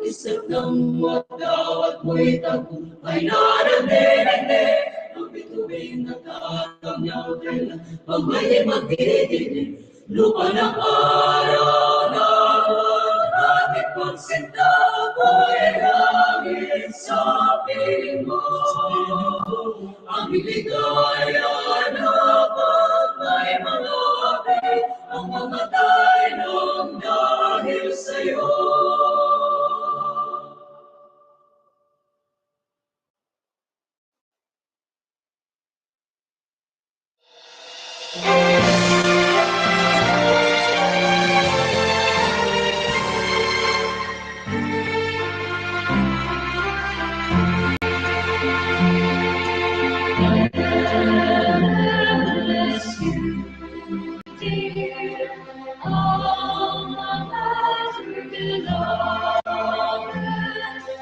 isip ng wagdaw at mo'y tago ay narande-rende. Ang bituin na tatamyaw kailan pag may magdidinig. Lupa ng araw na ating pagsinta ko'y langit sa piling mo. Ang biligaya na pag may mga api ang mamatay ng dahil sa'yo.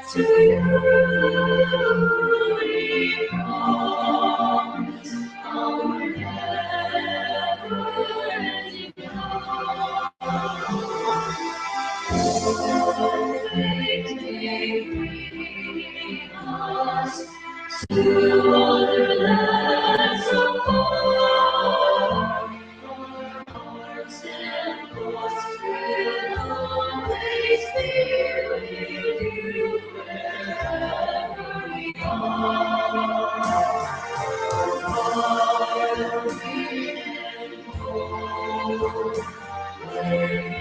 To you we promise our never-ending love. Faith may bring us to other lands afar. Our hearts and thoughts will always be with you wherever we are. Far we can go, where the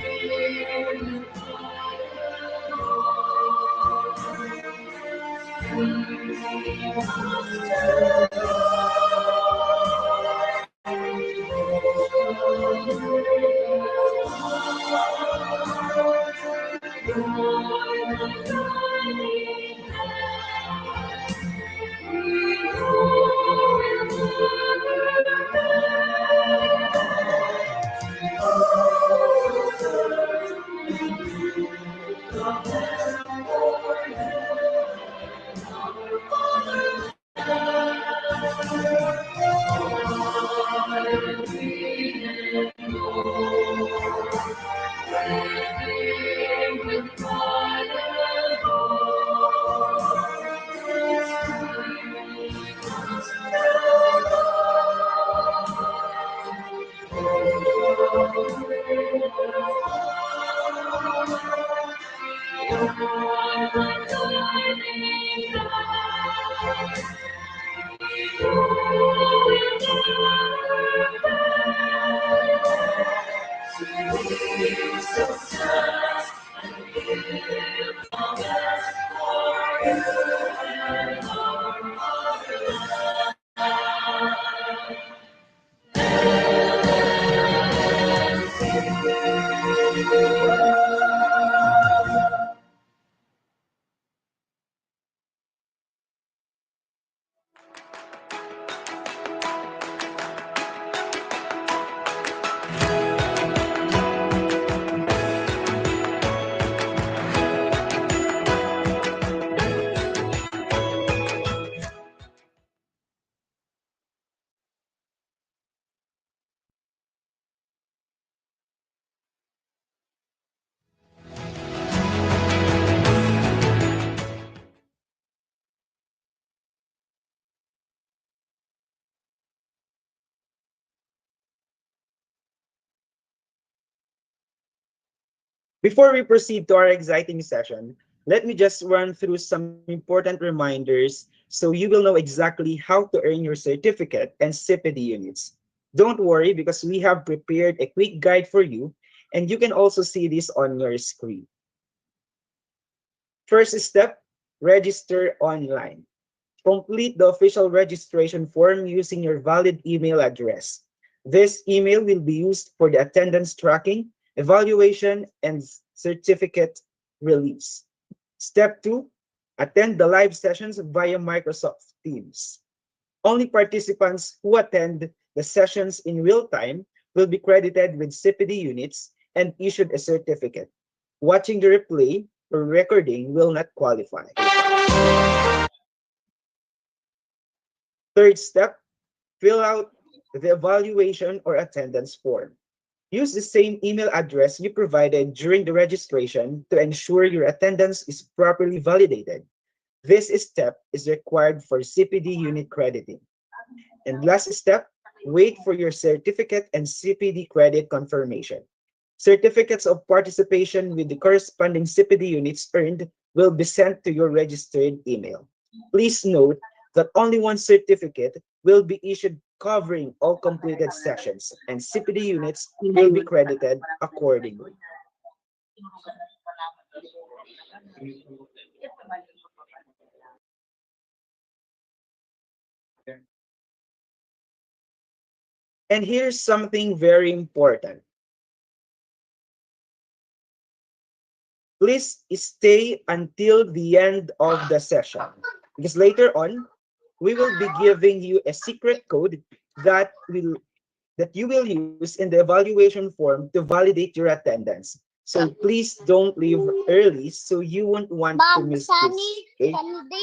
Before we proceed to our exciting session, let me just run through some important reminders so you will know exactly how to earn your certificate and CPD units. Don't worry because we have prepared a quick guide for you and you can also see this on your screen. First step, register online. Complete the official registration form using your valid email address. This email will be used for the attendance tracking, evaluation, and certificate release. Step 2, attend the live sessions via Microsoft Teams. Only participants who attend the sessions in real time will be credited with CPD units and issued a certificate. Watching the replay or recording will not qualify. Third step, fill out the evaluation or attendance form. Use the same email address you provided during the registration to ensure your attendance is properly validated. This step is required for CPD unit crediting. And last step, wait for your certificate and CPD credit confirmation. Certificates of participation with the corresponding CPD units earned will be sent to your registered email. Please note that only one certificate will be issued covering all completed sessions, and CPD units will be credited accordingly. And here's something very important. Please stay until the end of the session, because later on we will be giving you a secret code that will that you will use in the evaluation form to validate your attendance. So please don't leave early so you won't want to miss this. Okay?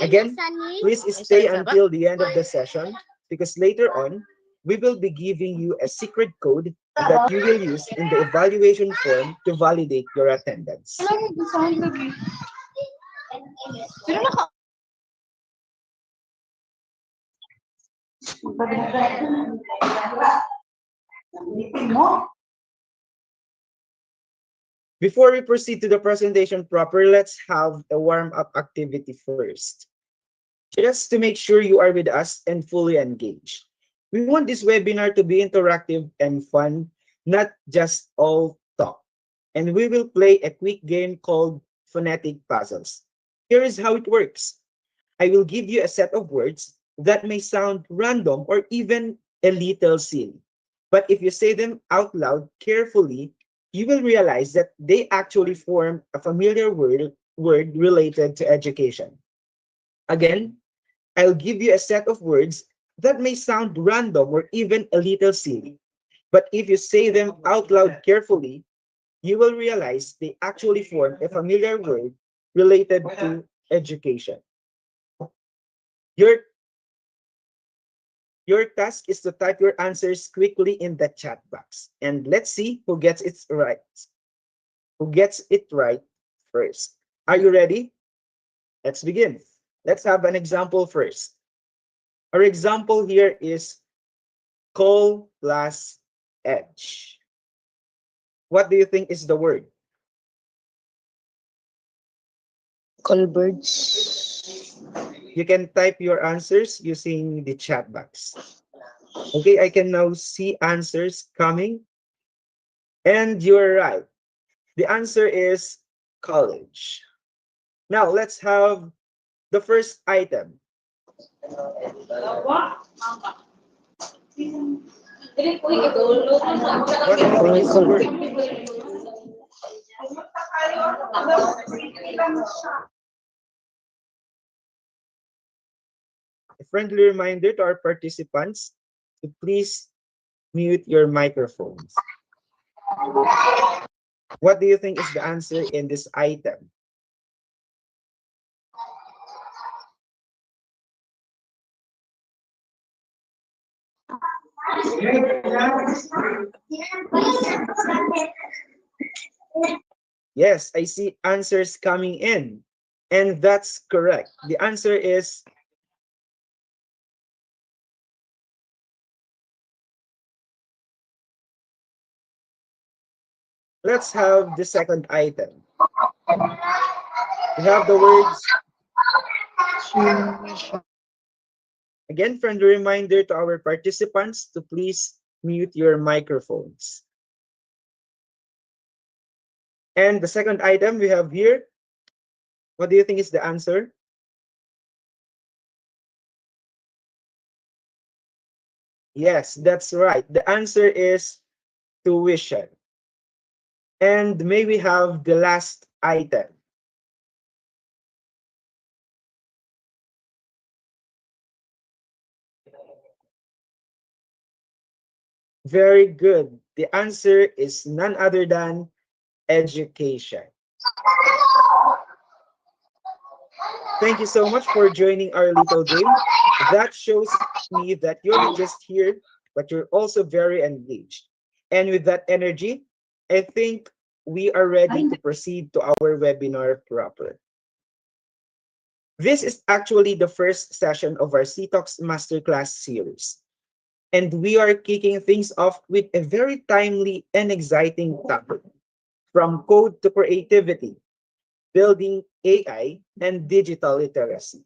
Again, please stay until the end of the session, because later on we will be giving you a secret code that you will use in the evaluation form to validate your attendance. Before we proceed to the presentation proper, let's have a warm-up activity first, just to make sure you are with us and fully engaged. We want this webinar to be interactive and fun, not just all talk. And we will play a quick game called phonetic puzzles. Here is how it works. I will give you a set of words that may sound random or even a little silly. But if you say them out loud carefully, you will realize that they actually form a familiar word related to education. Again, I'll give you a set of words that may sound random or even a little silly. But if you say them out loud carefully, you will realize they actually form a familiar word related to education. Your, your task is to type your answers quickly in the chat box. And let's see who gets it right. Who gets it right first. Are you ready? Let's begin. Let's have an example first. Our example here is coal plus edge. What do you think is the word? Colbirds. You can type your answers using the chat box. Okay, I can now see answers coming. And you're right. The answer is college. Now let's have the first item. What do you think is the word? A friendly reminder to our participants to please mute your microphones. What do you think is the answer in this item? Yes, I see answers coming in. And that's correct. The answer is let's have the second item. We have the words. Again, friendly reminder to our participants to please mute your microphones. And the second item we have here, what do you think is the answer? Yes, that's right. The answer is tuition. And may we have the last item? Very good. The answer is none other than education. Thank you so much for joining our little game. That shows me that you're not just here, but you're also very engaged. And with that energy, I think we are ready to proceed to our webinar proper. This is actually the first session of our CTOX Masterclass series. And we are kicking things off with a very timely and exciting topic, from code to creativity, building AI and digital literacy.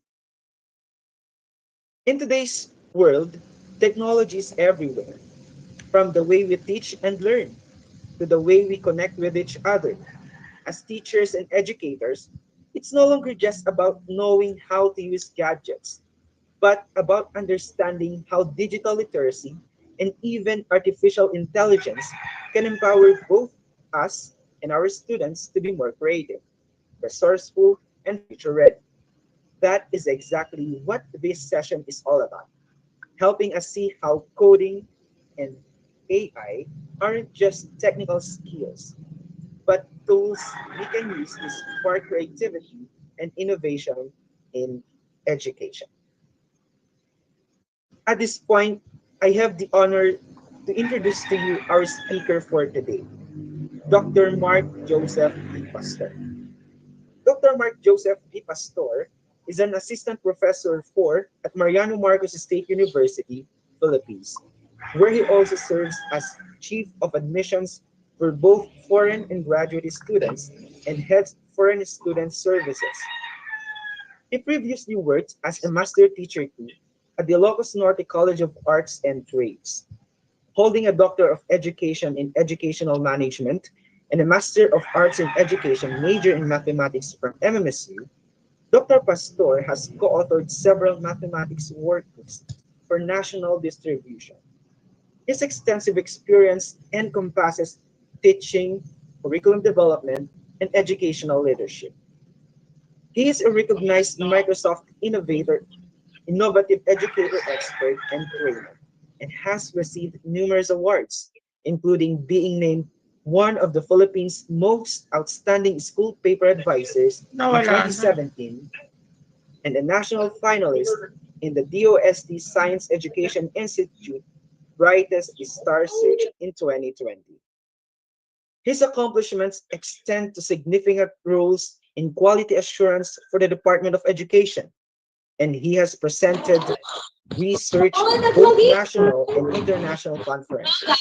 In today's world, technology is everywhere, from the way we teach and learn to the way we connect with each other. As teachers and educators, it's no longer just about knowing how to use gadgets, but about understanding how digital literacy and even artificial intelligence can empower both us and our students to be more creative, resourceful, and future ready. That is exactly what this session is all about, helping us see how coding and AI aren't just technical skills, but tools we can use to spark creativity and innovation in education. At this point, I have the honor to introduce to you our speaker for today, Dr. Mark Joseph D. Pastor. Dr. Mark Joseph D. Pastor is an assistant professor for at Mariano Marcos State University, Philippines, where he also serves as chief of admissions for both foreign and graduate students and heads foreign student services. He previously worked as a master teacher too at the Ilocos Norte College of Arts and Trades, holding a Doctor of Education in Educational Management and a Master of Arts in Education major in mathematics from MMSU. Dr. Pastor has co-authored several mathematics workbooks for national distribution. His extensive experience encompasses teaching, curriculum development, and educational leadership. He is a recognized Microsoft innovative educator expert and trainer, and has received numerous awards, including being named one of the Philippines' most outstanding school paper advisors in Nawala na. 2017 and a national finalist in the DOST Science Education Institute Brightest Star Search in 2020. His accomplishments extend to significant roles in quality assurance for the Department of Education, and he has presented research at both national and international conferences.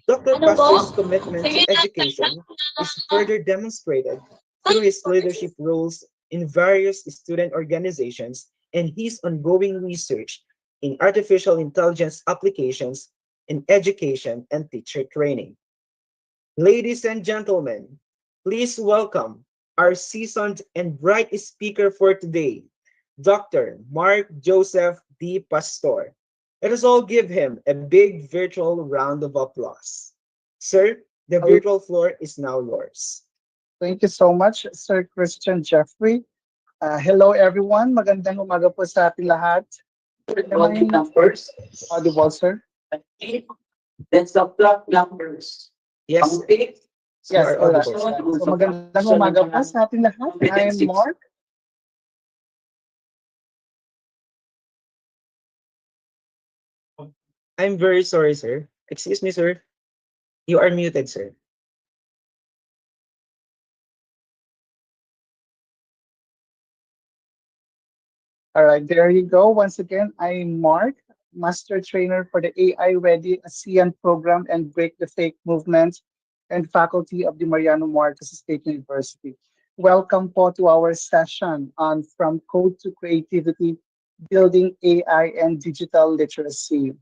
Dr. Ano po? Pastor's commitment Sige to education is further demonstrated through his leadership roles in various student organizations and his ongoing research in artificial intelligence applications in education and teacher training. Ladies and gentlemen, please welcome our seasoned and bright speaker for today, Dr. Mark Joseph D. Pastor. Let us all give him a big virtual round of applause. Sir, the Oh, virtual floor is now yours. thank you so much, Sir Christian Jeffrey. Hello, everyone. Magandang umaga po sa ating lahat. Am Volume I numbers. audible, sir? That's the plot numbers. Yes, Okay. you Yes, are correct. audible, sir. So magandang umaga po sa ating lahat. I'm Mark. I'm very sorry, sir. Excuse me, sir. You are muted, sir. All right, there you go. Once again, I'm Mark, Master Trainer for the AI Ready ASEAN program and Break the Fake movement and faculty of the Mariano Marcos State University. Welcome po to our session on From Code to Creativity, Building AI and Digital Literacy.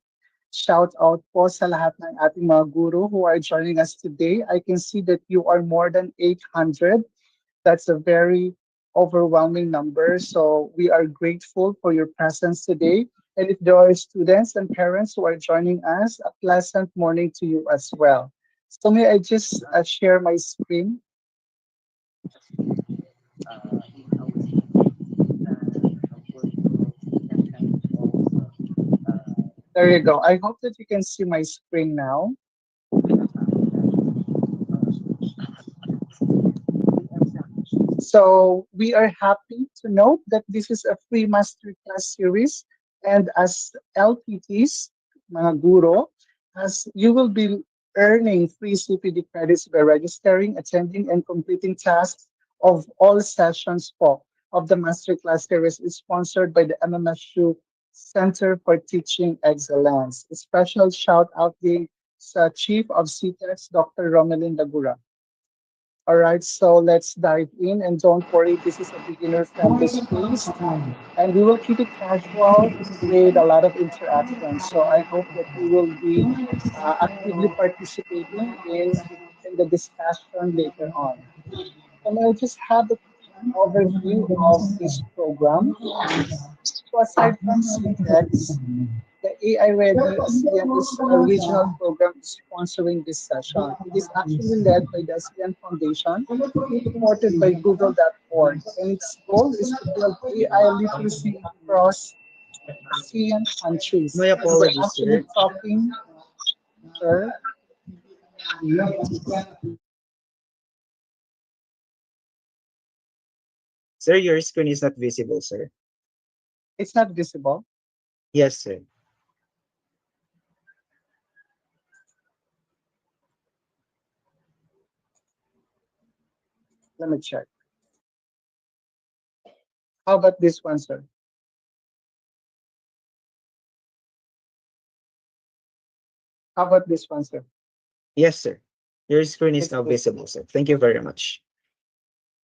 Shout out po sa lahat ng ating mga guru who are joining us today. I can see that you are more than 800. That's a very overwhelming number. So we are grateful for your presence today. And if there are students and parents who are joining us, a pleasant morning to you as well. So may I just share my screen? There you go. I hope that you can see my screen now. So we are happy to note that this is a free masterclass series, and as LPTs, mga guro, as you will be earning free CPD credits by registering, attending, and completing tasks of all sessions of the Masterclass series is sponsored by the MMSU Center for Teaching Excellence. A special shout out to Chief of CTEX, Dr. Romelin Dagura. All right, so let's dive in. And don't worry, this is a beginner friendly space. And we will keep it casual with a lot of interaction. So I hope that you will be actively participating in the discussion later on. And I'll just have a overview of this program. So aside from CTEX, the AI Ready ASEAN is a regional program sponsoring this session. It is actually led by the ASEAN Foundation, supported by Google.org, and its goal is to build AI literacy across ASEAN countries. My And we're apologies, actually sir. talking, sir, Sir, your screen is not visible, sir. it's not visible. Yes, sir. Let me check. How about this one, sir? How about this one, sir? Yes, sir. Your screen is It's now visible. visible, sir. Thank you very much.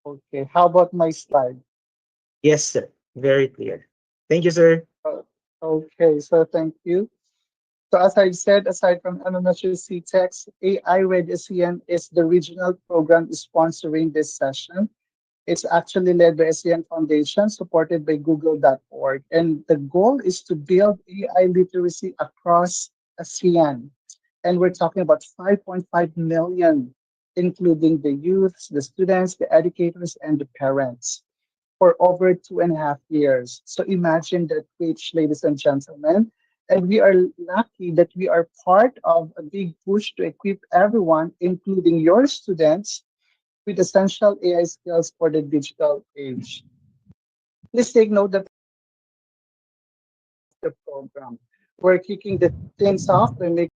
Okay. How about my slide? Yes, sir. Very clear. Thank you, sir. Uh, okay, so thank you. So as I said, aside from MMSU CTEX, AI Red ASEAN is the regional program sponsoring this session. It's actually led by ASEAN Foundation, supported by Google.org. And the goal is to build AI literacy across ASEAN. And we're talking about 5.5 million, including the youths, the students, the educators, and the parents for over 2.5 years. So imagine that reach, ladies and gentlemen. And we are lucky that we are part of a big push to equip everyone, including your students, with essential AI skills for the digital age. Please take note that the program. We're kicking the things off by making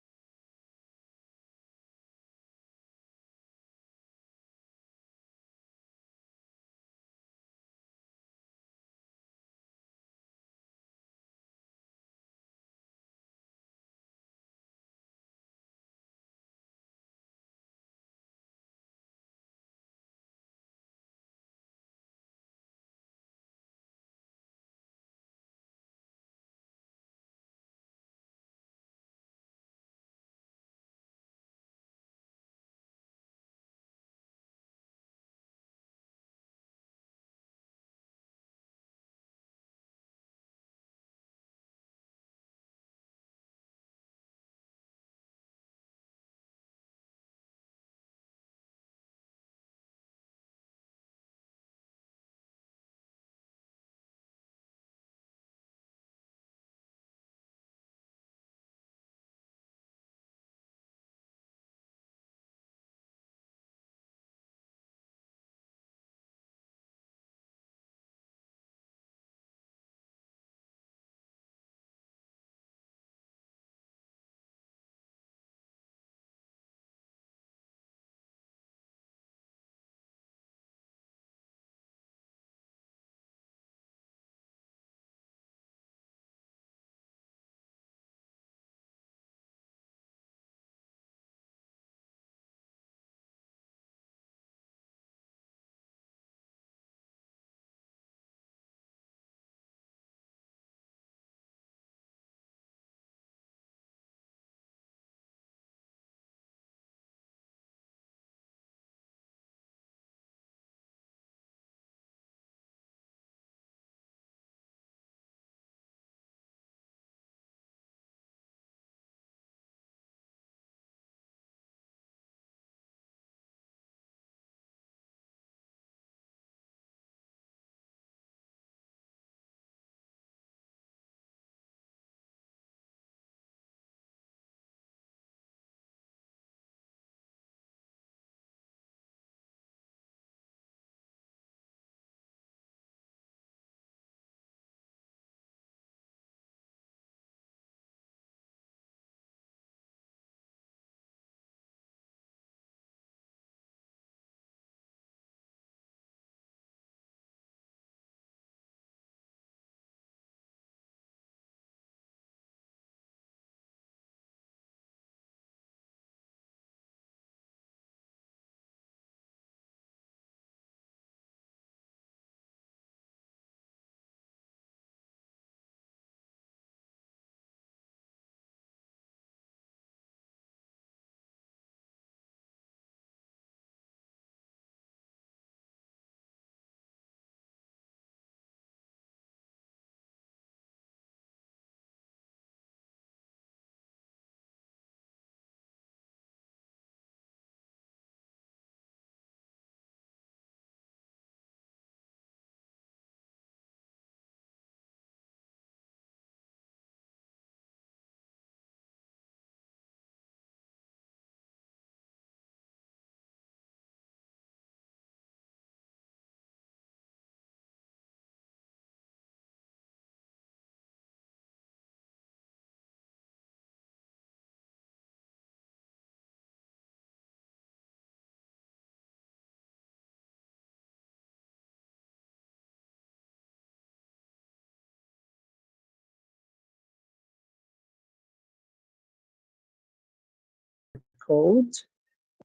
code,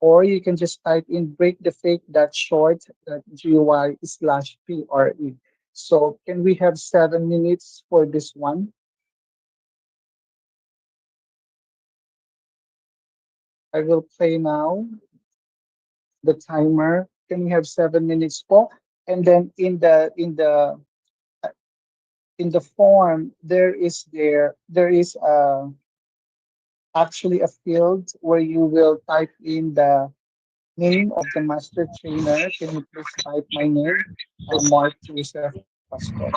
or you can just type in breakthefake.short.gui/pre. So can we have 7 minutes for this one? I will play now the timer. Can we have 7 minutes po? And then in the form there is actually a field where you will type in the name of the master trainer. Can you please type my name, Mark Joseph Pastor?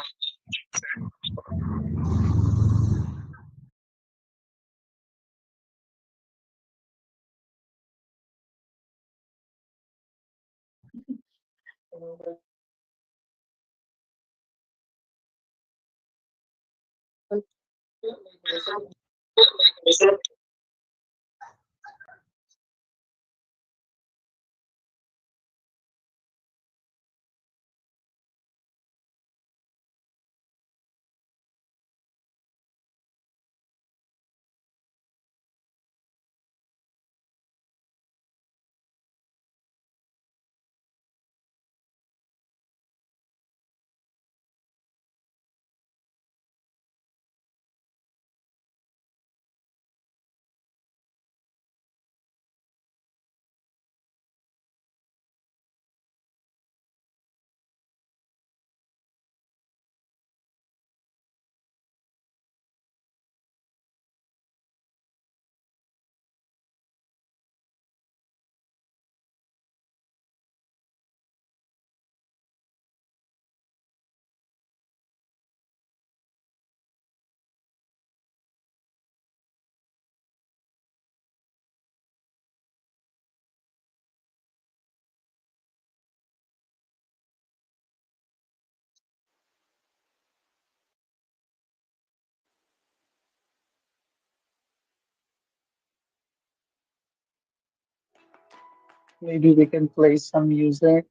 Maybe we can play some music.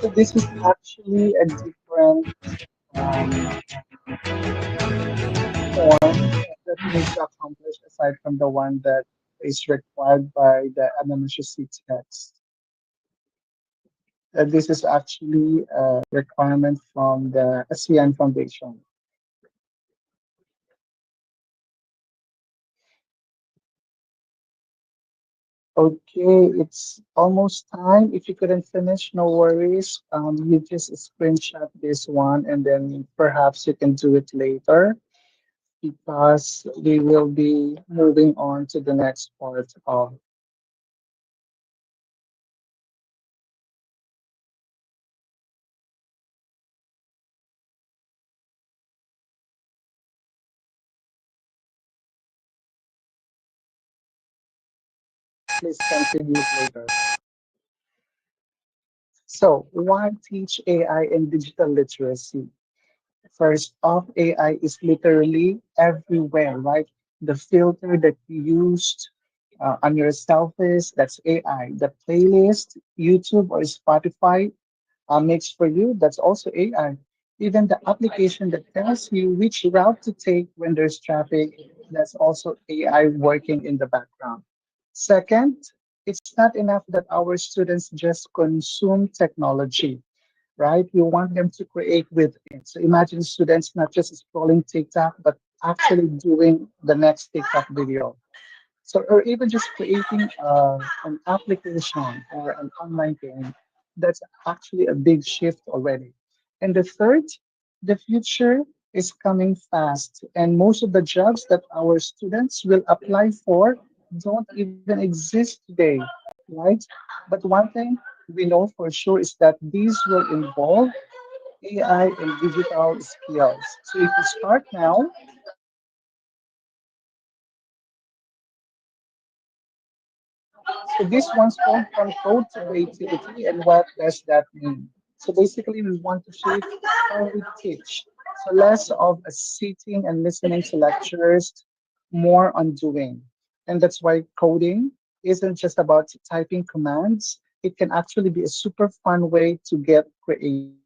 So this is actually a different um, form that you need to accomplish aside from the one that is required by the anonymity text. This is actually a requirement from the ASEAN Foundation. Okay, it's almost time. If you couldn't finish, no worries. You just screenshot this one and then perhaps you can do it later because we will be moving on to the next part of. Please continue later. So, why teach AI and digital literacy? First off, AI is literally everywhere, right? The filter that you used on your selfies, that's AI. The playlist, YouTube or Spotify makes for you, that's also AI. Even the application that tells you which route to take when there's traffic, that's also AI working in the background. Second, it's not enough that our students just consume technology, right? We want them to create with it. So imagine students not just scrolling TikTok, but actually doing the next TikTok video. So, or even just creating an application or an online game, that's actually a big shift already. And the third, the future is coming fast, and most of the jobs that our students will apply for don't even exist today, right? But one thing we know for sure is that these will involve AI and digital skills. So if you start now, so this one's called from code to creativity, and what does that mean? So basically, we want to shape how we teach. So less of a sitting and listening to lectures, more on doing. And that's why coding isn't just about typing commands. It can actually be a super fun way to get creative.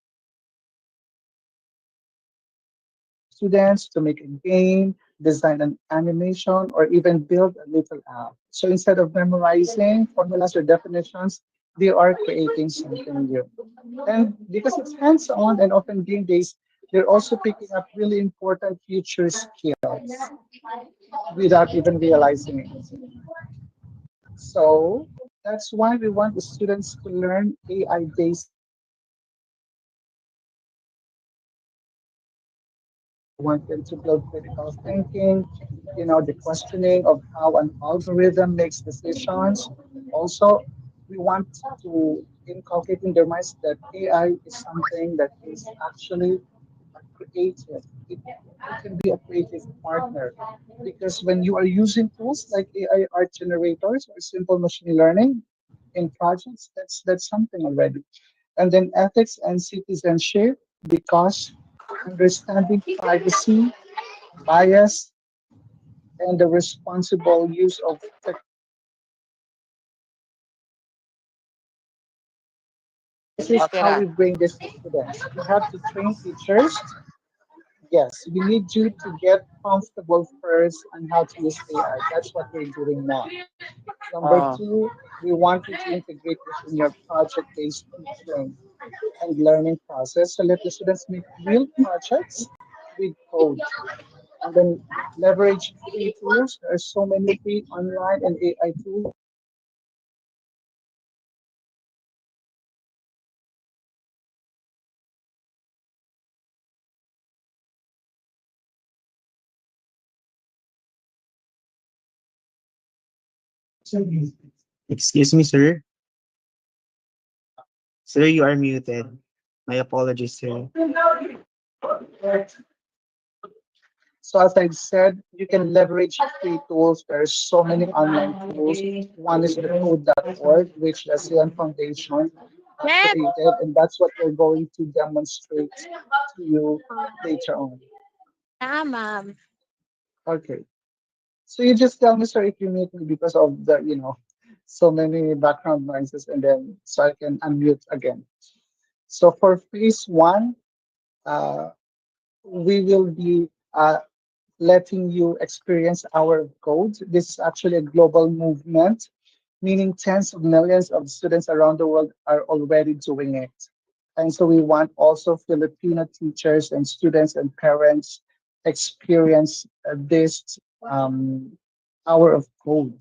So we can encourage students to make a game, design an animation, or even build a little app. So instead of memorizing formulas or definitions, they are creating something new. And because it's hands-on and often game based, they're also picking up really important future skills without even realizing it. So that's why we want the students to learn AI basics from the beginning. We want them to build critical thinking, the questioning of how an algorithm makes decisions. Also, we want to inculcate in their minds that AI is something that is actually creative. It can be a creative partner because when you are using tools like AI art generators or simple machine learning in projects, that's something already. And then ethics and citizenship because understanding privacy, bias, and the responsible use of technology is how we bring this to students. We have to train teachers. Yes, we need you to get comfortable first on how to use AI. That's what we're doing now. Number Uh, two, we want you to integrate this in your project-based teaching and learning process. So let the students make real projects with code and then leverage free tools. There are so many free online and AI tools. Excuse me, sir. Sir, you are muted. My apologies, sir. So as I said, you can leverage free tools. There are so many online tools. One is the code.org, which the ASEAN Foundation created, and that's what we're going to demonstrate to you later on. Okay. So you just tell me, sir, if you meet me because of the, so many background noises, and then so I can unmute again. So for phase one, uh, we will be letting you experience our code. This is actually a global movement, meaning tens of millions of students around the world are already doing it. And so we want also Filipino teachers and students and parents experience this um, hour of code.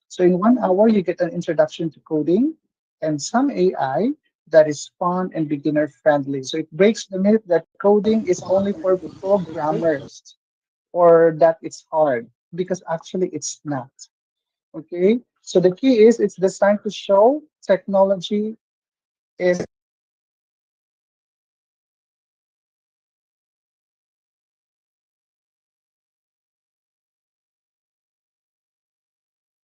So in 1 hour, you get an introduction to coding and some AI that is fun and beginner friendly. So it breaks the myth that coding is only for programmers or that it's hard because actually it's not. Okay. So the key is it's designed to show technology is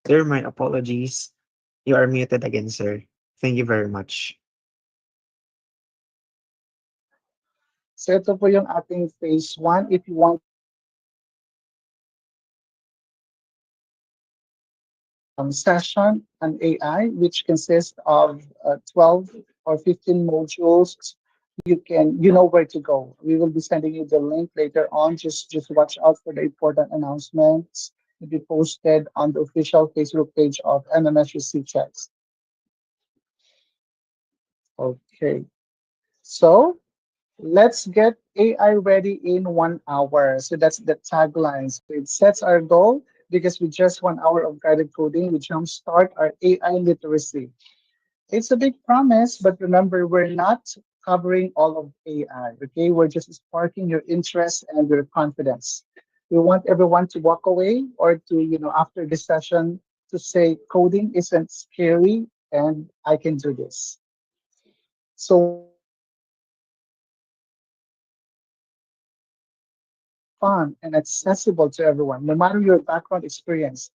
Sir, my apologies. You are muted again, sir. Thank you very much. so ito po yung ating phase one. If you want session on AI, which consists of 12 or 15 modules, you know where to go. We will be sending you the link later on. Just watch out for the important announcements to be posted on the official Facebook page of MMSUC Checks. Okay, so let's get AI ready in 1 hour. So that's the tagline. So it sets our goal because with just 1 hour of guided coding, we jumpstart our AI literacy. It's a big promise, but remember, we're not covering all of AI. Okay, we're just sparking your interest and your confidence. We want everyone to walk away or to, after this session, to say coding isn't scary and I can do this. So fun and accessible to everyone, no matter your background experience.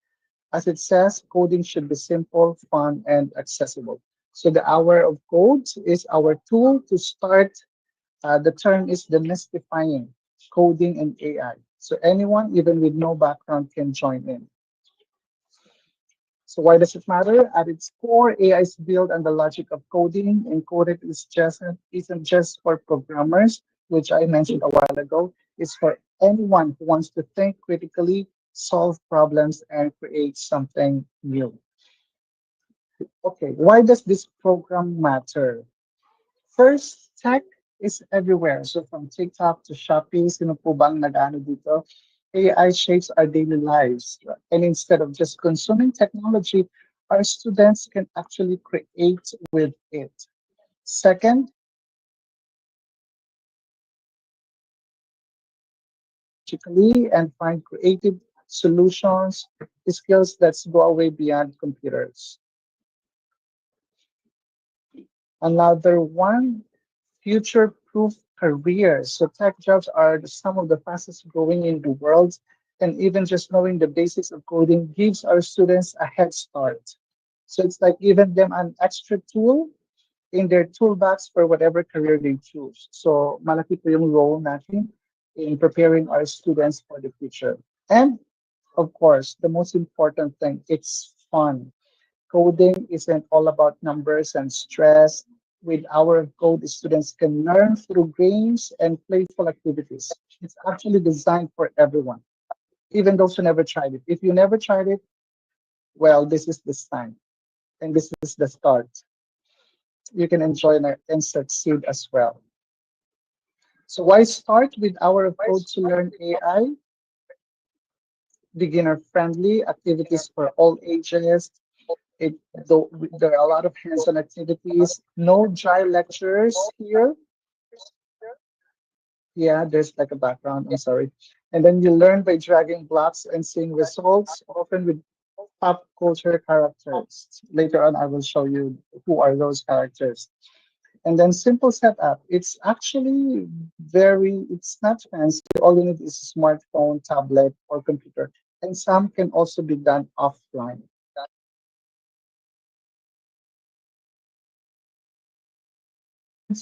As it says, coding should be simple, fun, and accessible. So the hour of code is our tool to start. The term is demystifying coding and AI. So anyone, even with no background, can join in. So why does it matter? At its core, AI is built on the logic of coding, and coding isn't just for programmers, which I mentioned a while ago. It's for anyone who wants to think critically, solve problems, and create something new. Okay, why does this program matter? First, tech is everywhere. So from TikTok to Shopee, sino po bang nag-ano dito? AI shapes our daily lives. And instead of just consuming technology, our students can actually create with it. Second, logically and find creative solutions, skills that go away beyond computers. Another one, future proof careers. So, tech jobs are some of the fastest growing in the world. And even just knowing the basics of coding gives our students a head start. So, it's like giving them an extra tool in their toolbox for whatever career they choose. So, malaki po yung role natin in preparing our students for the future. And of course, the most important thing, it's fun. Coding isn't all about numbers and stress. With our code, students can learn through games and playful activities. It's actually designed for everyone, even those who never tried it. If you never tried it, well, this is the time and this is the start. You can enjoy and succeed as well. So why start with our code to learn AI? Beginner friendly activities for all ages. It, though, there are a lot of hands-on activities, no dry lectures here. Yeah, there's like a background, I'm sorry. And then you learn by dragging blocks and seeing results, often with pop culture characters. Later on, I will show you who are those characters. And then simple setup. It's actually it's not fancy. All you need is a smartphone, tablet, or computer. And some can also be done offline.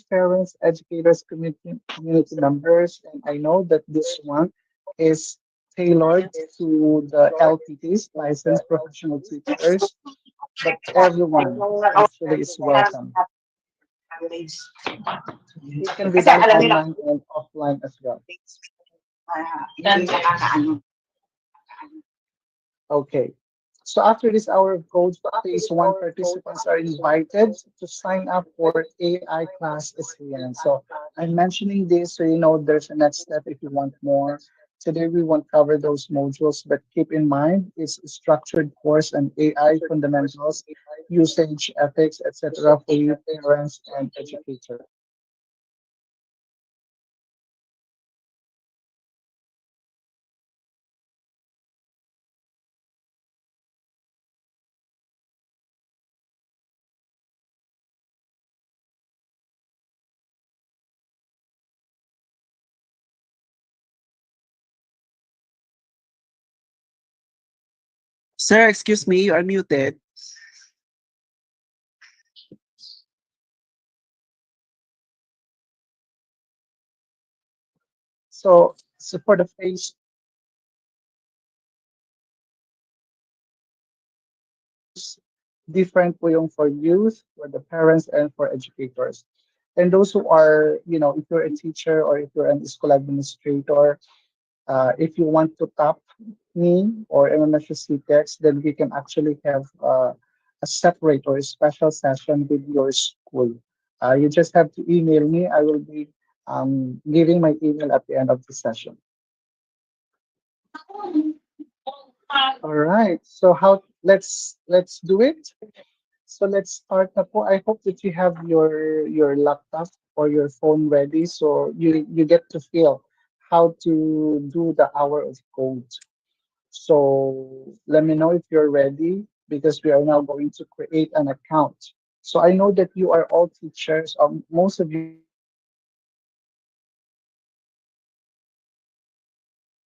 Parents, educators, community members, and I know that this one is tailored to the LPTs, licensed professional teachers. but everyone actually is welcome. It can be Kasi done alam nila, online and offline as well. yan nakakaano. Okay. So after this hour of code, phase one participants are invited to sign up for AI class SEN. So I'm mentioning this so you know there's a next step if you want more. Today we won't cover those modules, but keep in mind it's a structured course on AI fundamentals, usage, ethics, etc. for you parents and educators. Sir, excuse me, you are muted. So for the phase different po yung for youth, for the parents, and for educators. And those who are, if you're a teacher or if you're an school administrator, if you want to tap me or MMSC text, then we can actually have a separate or a special session with your school. You just have to email me. I will be giving my email at the end of the session. All right. So how let's do it. So let's start na po. I hope that you have your laptop or your phone ready so you get to feel how to do the hour of code. So let me know if you're ready because we are now going to create an account. So I know that you are all teachers. Most of you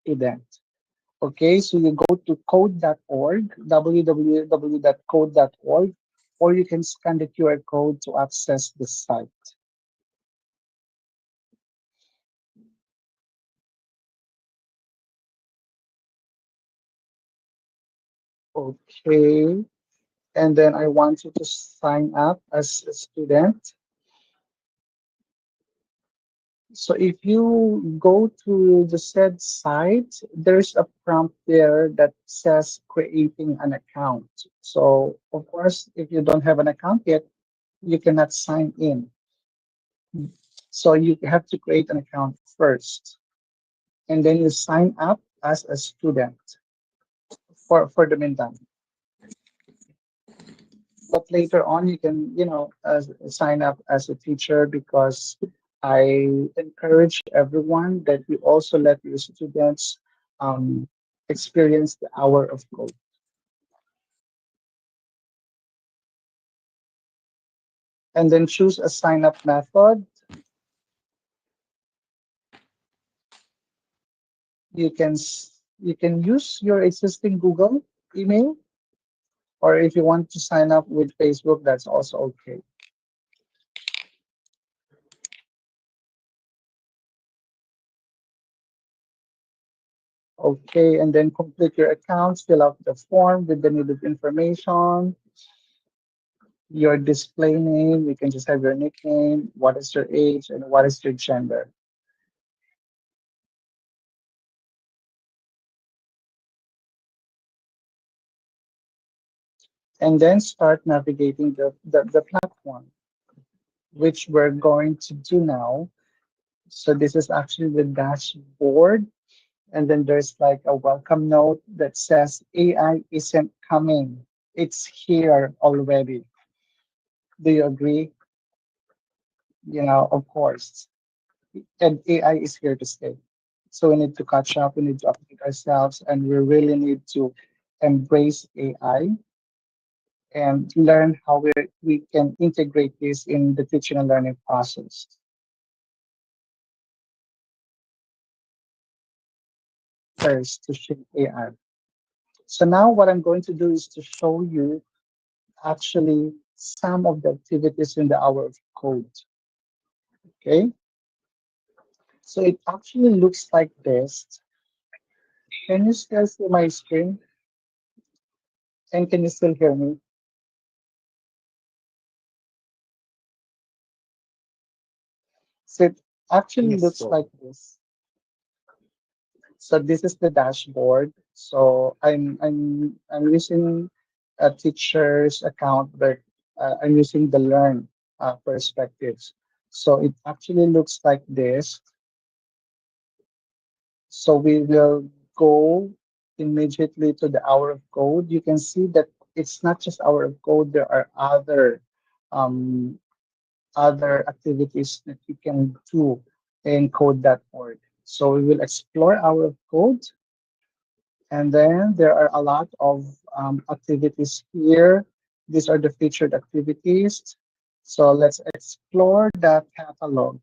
student. Okay, so you go to code.org, www.code.org, or you can scan the QR code to access the site. Okay, and then I want you to sign up as a student. So if you go to the said site, there's a prompt there that says creating an account. So of course, if you don't have an account yet, you cannot sign in. So you have to create an account first, and then you sign up as a student for the meantime. But later on you can sign up as a teacher because I encourage everyone that you also let your students um, experience the hour of code, and then choose a sign up method. You can use your existing Google email, or if you want to sign up with Facebook, that's also okay. Okay, and then complete your accounts, fill out the form with the needed information, your display name. You can just have your nickname, what is your age, and what is your gender. And then start navigating the platform, which we're going to do now. So this is actually the dashboard. And then there's like a welcome note that says AI isn't coming. It's here already. Do you agree? Of course. And AI is here to stay. So we need to catch up, we need to update ourselves, and we really need to embrace AI and learn how we can integrate this in the teaching and learning process. First, to shape AI. So now what I'm going to do is to show you actually some of the activities in the hour of code. Okay, so it actually looks like this. Can you still see my screen? And can you still hear me? So it actually Yes looks po. like this. So this is the dashboard. So I'm using a teacher's account, but I'm using the learn perspectives. So it actually looks like this. So we will go immediately to the hour of code. You can see that it's not just hour of code. There are um, other activities that you can do in code.org. So we will explore our code, and then there are a lot of activities here. These are the featured activities. So let's explore the catalog.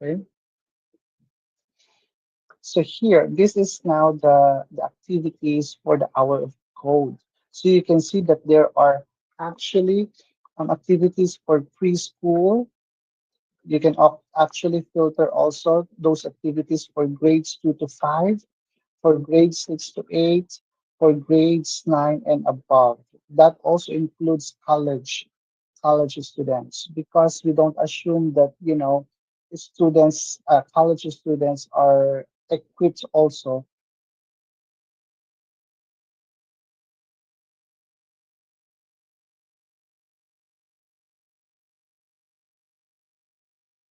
Okay. So here, this is now the activities for the hour of code. So you can see that there are actually activities for preschool. You can actually filter also those activities for grades 2 to 5, for grades 6 to 8, for grades 9 and above. That also includes college students, because we don't assume that, students, college students are equipped also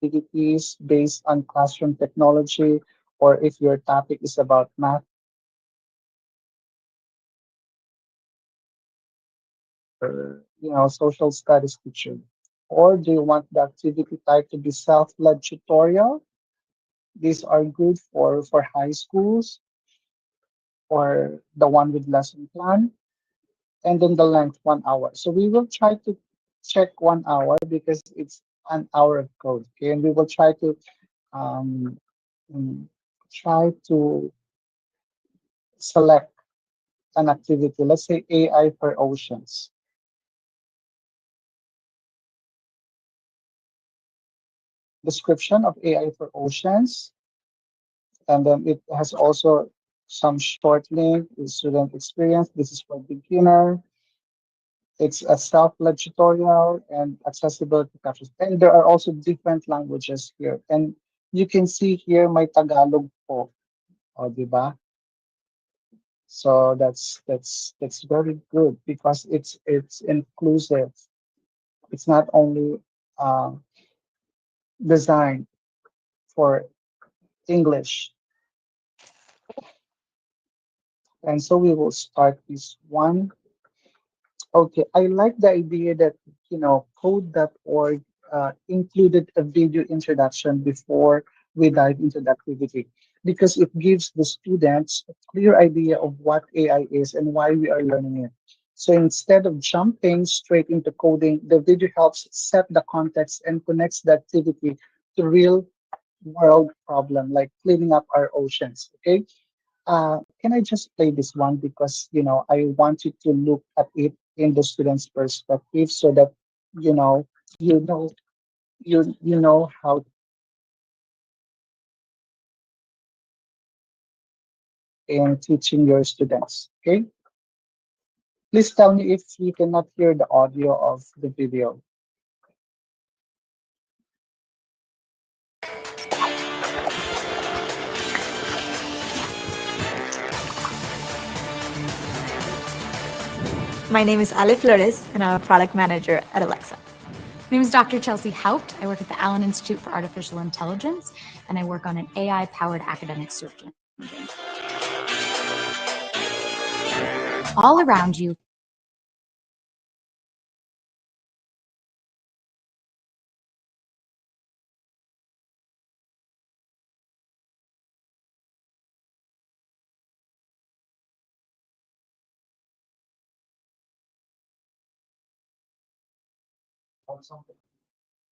activities based on classroom technology, or if your topic is about math, or social studies teacher. Or do you want the activity type to be self-led tutorial? These are good for high schools, or the one with lesson plan, and then the length 1 hour. So we will try to check 1 hour because it's an hour of code. Okay, and we will um, mm, try to select an activity. Let's say AI for oceans. Description of AI for oceans, and then it has also some short link with student experience. This is for beginner. It's a self-led tutorial and accessibility captions. And there are also different languages here. And you can see here my Tagalog po. O, di ba? So that's very good because it's inclusive. It's not only uh, designed for English. And so we will start this one. Okay, I like the idea that, code.org included a video introduction before we dive into the activity, because it gives the students a clear idea of what AI is and why we are learning it. So instead of jumping straight into coding, the video helps set the context and connects the activity to real world problem like cleaning up our oceans. Okay, can I just play this one because I want you to look at it in the student's perspective so that you know you know you know how in teaching your students. Okay, please tell me if you cannot hear the audio of the video. My name is Ali Flores, and I'm a product manager at Alexa. My name is Dr. Chelsea Haupt. I work at the Allen Institute for Artificial Intelligence, and I work on an AI-powered academic search engine. All around you,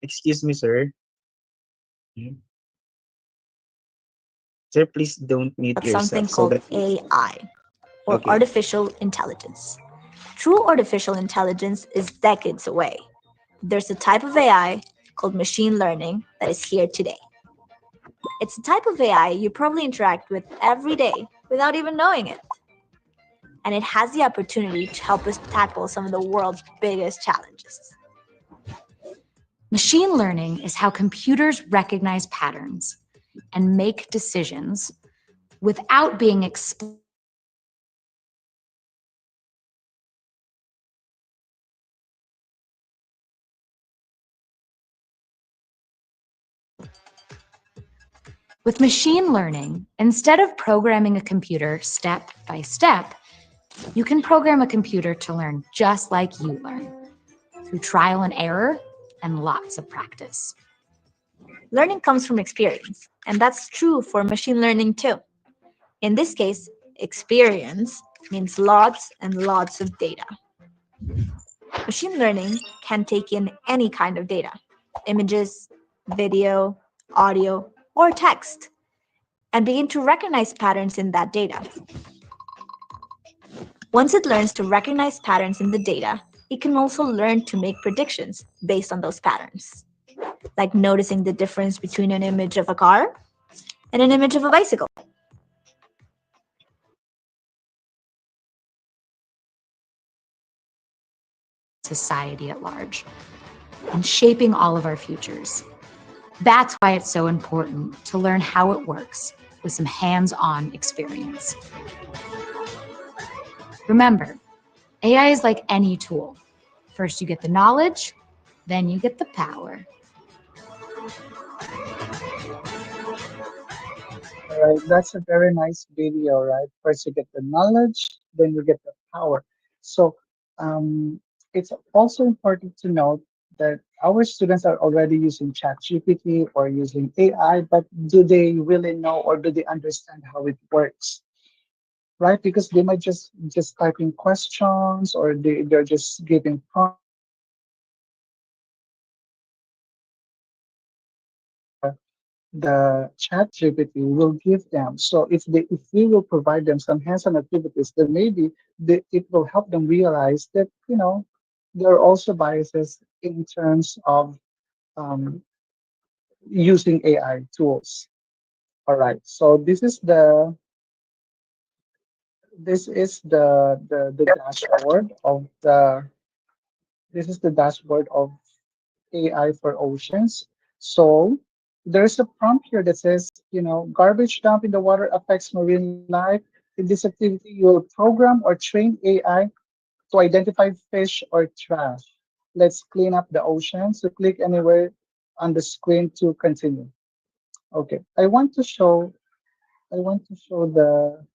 Excuse me, sir. Hmm. Sir, please don't mute Something yourself so called that AI, or okay. artificial intelligence. True artificial intelligence is decades away. There's a type of AI called machine learning that is here today. It's a type of AI you probably interact with every day without even knowing it. And it has the opportunity to help us tackle some of the world's biggest challenges. Machine learning is how computers recognize patterns and make decisions without being explicit. With machine learning, instead of programming a computer step by step, you can program a computer to learn just like you learn, through trial and error and lots of practice. Learning comes from experience, and that's true for machine learning too. In this case, experience means lots and lots of data. Machine learning can take in any kind of data: images, video, audio, or text, and begin to recognize patterns in that data. Once it learns to recognize patterns in the data, it can also learn to make predictions based on those patterns, like noticing the difference between an image of a car and an image of a bicycle. Society at large and shaping all of our futures. That's why it's so important to learn how it works with some hands-on experience. Remember, AI is like any tool. First you get the knowledge, then you get the power. All right, that's a very nice video, right? First you get the knowledge, then you get the power. So it's also important to note that our students are already using ChatGPT or using AI, but do they really know or do they understand how it works? Right? Because they might just type in questions or they're just giving prompts the chat GPT will give them. So if we will provide them some hands-on activities, then maybe it will help them realize that there are also biases in terms of um, using AI tools. All right. So this is the dashboard of the this is the dashboard of AI for oceans. So there's a prompt here that says, garbage dump in the water affects marine life. In this activity, you'll program or train AI to identify fish or trash. Let's clean up the ocean. So click anywhere on the screen to continue. Okay, I want to show the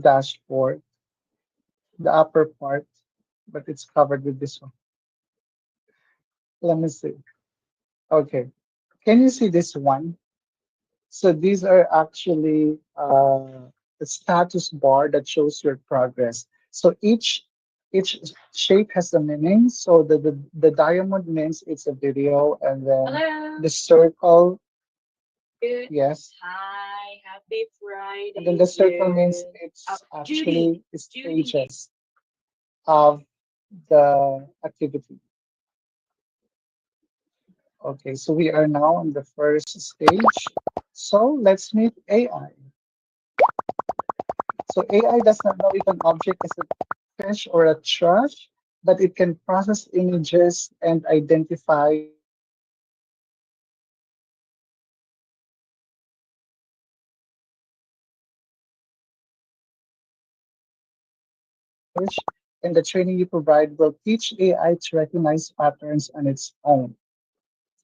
dashboard, the upper part, but it's covered with this one. Let me see. Okay, can you see this one? So these are actually the status bar that shows your progress. So each shape has a meaning. So the diamond means it's a video, and then Hello. the circle, Good. yes, Hi. Happy Friday. and then the circle means Yes. it's Judy. actually stages of the activity. Okay, so we are now on the first stage. So let's meet AI. So AI does not know if an object is a fish or a trash, but it can process images and identify fish. And the training you provide will teach AI to recognize patterns on its own.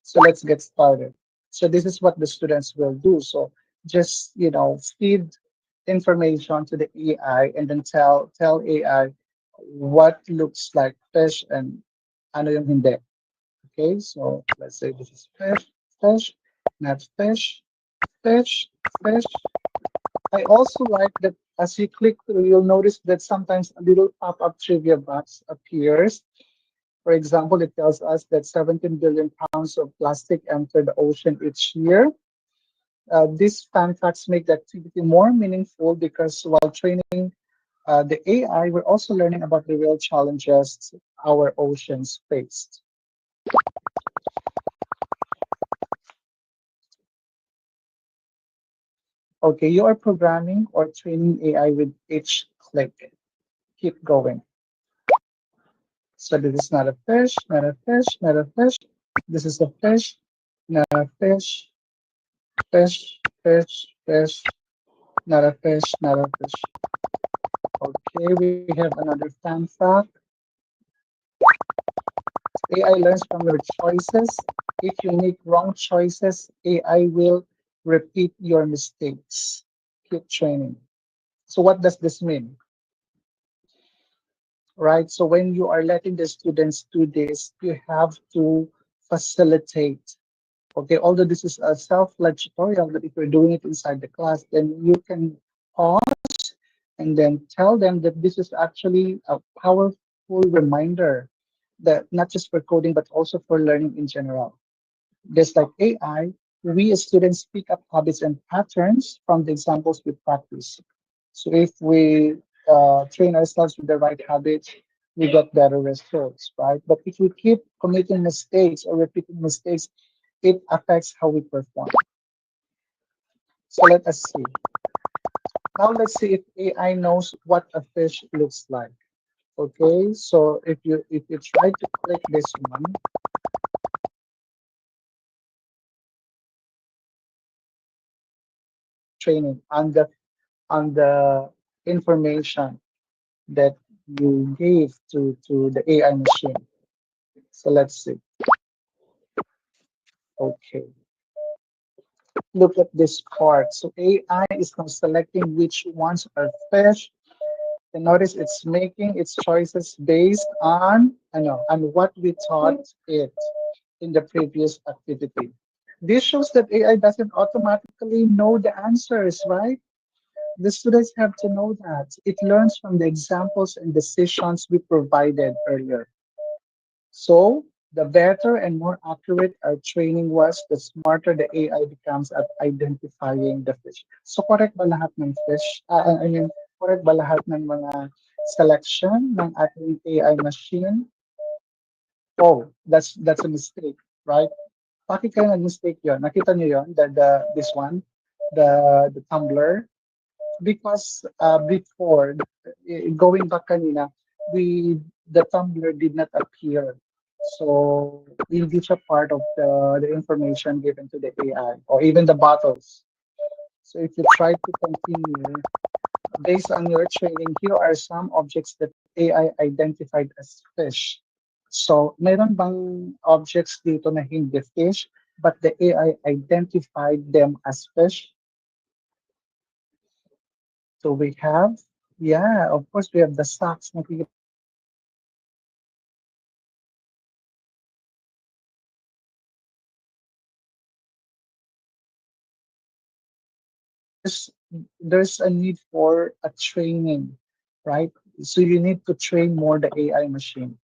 So let's get started. So this is what the students will do. So just feed information to the AI and then tell AI what looks like fish and ano yung hindi. Okay, so let's say this is fish, fish, not fish, fish, fish. I also like that as you click through, you'll notice that sometimes a little pop-up trivia box appears. For example, it tells us that 17 billion pounds of plastic enter the ocean each year. These fun facts make the activity more meaningful because while training the AI, we're also learning about the real challenges our oceans face. Okay, you are programming or training AI with each click. Keep going. So this is not a fish, not a fish, not a fish. This is a fish, not a fish, fish, fish, fish, not a fish, not a fish. Okay, we have another fun fact. AI learns from your choices. If you make wrong choices, AI will repeat your mistakes. Keep training. So what does this mean? Right? So when you are letting the students do this, you have to facilitate. Okay, although this is a self-led tutorial, but if you're doing it inside the class, then you can pause and then tell them that this is actually a powerful reminder that not just for coding, but also for learning in general. Just like AI, we as students pick up habits and patterns from the examples we practice. So if we train ourselves with the right habits, we get better results, right? But if we keep committing mistakes or repeating mistakes, it affects how we perform. So let us see. Now let's see if AI knows what a fish looks like. Okay, so if you try to click this one, training on the information that you gave to the AI machine. So let's see. Okay, look at this part. So AI is now selecting which ones are fish. And notice it's making its choices based on, I know, on what we taught it in the previous activity. This shows that AI doesn't automatically know the answers, right? The students have to know that. It learns from the examples and decisions we provided earlier. So, the better and more accurate our training was, the smarter the AI becomes at identifying the fish. So, correct ba lahat ng fish? Correct ba lahat ng mga selection ng ating AI machine? Oh, that's a mistake, right? Bakit kayo nag-mistake yun? Nakita niyo yun? This one, the tumbler. Because before, going back kanina, the tumbler did not appear. So hindi siya part of the information given to the AI or even the bottles. So if you try to continue, based on your training, here are some objects that AI identified as fish. So meron bang objects dito na hindi fish, but the AI identified them as fish? So we have, yeah, of course, we have the socks. Nakikita there's, there's a need for a training, right? So you need to train more the AI machine.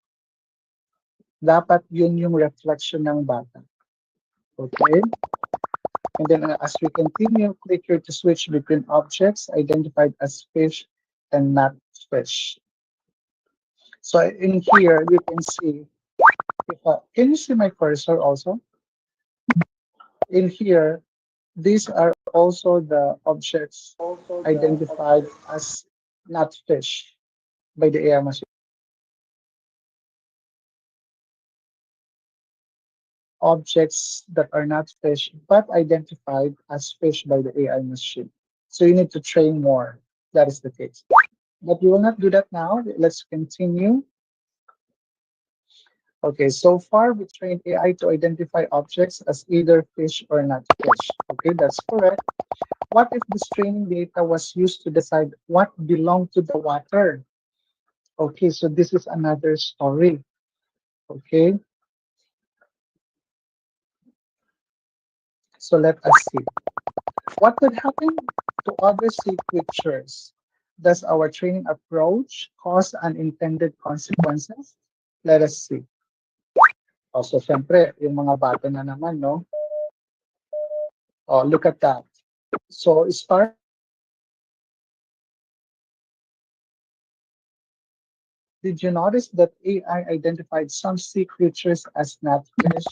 Dapat yun yung reflection ng bata. Okay? And then as we continue, click here to switch between objects identified as fish and not fish. So in here, you can see, can you see my cursor also? In here, these are also the objects identified as not fish by the AI machine. Objects that are not fish but identified as fish by the AI machine. So you need to train more. That is the case. But we will not do that now. Let's continue. Okay, so far we trained AI to identify objects as either fish or not fish. Okay, that's correct. What if this training data was used to decide what belonged to the water? Okay, so this is another story. Okay, so let us see. What would happen to other sea creatures? Does our training approach cause unintended consequences? Let us see. Also, syempre, yung mga bata na naman, no? Oh, look at that. So, start. Did you notice that AI identified some sea creatures as not fish?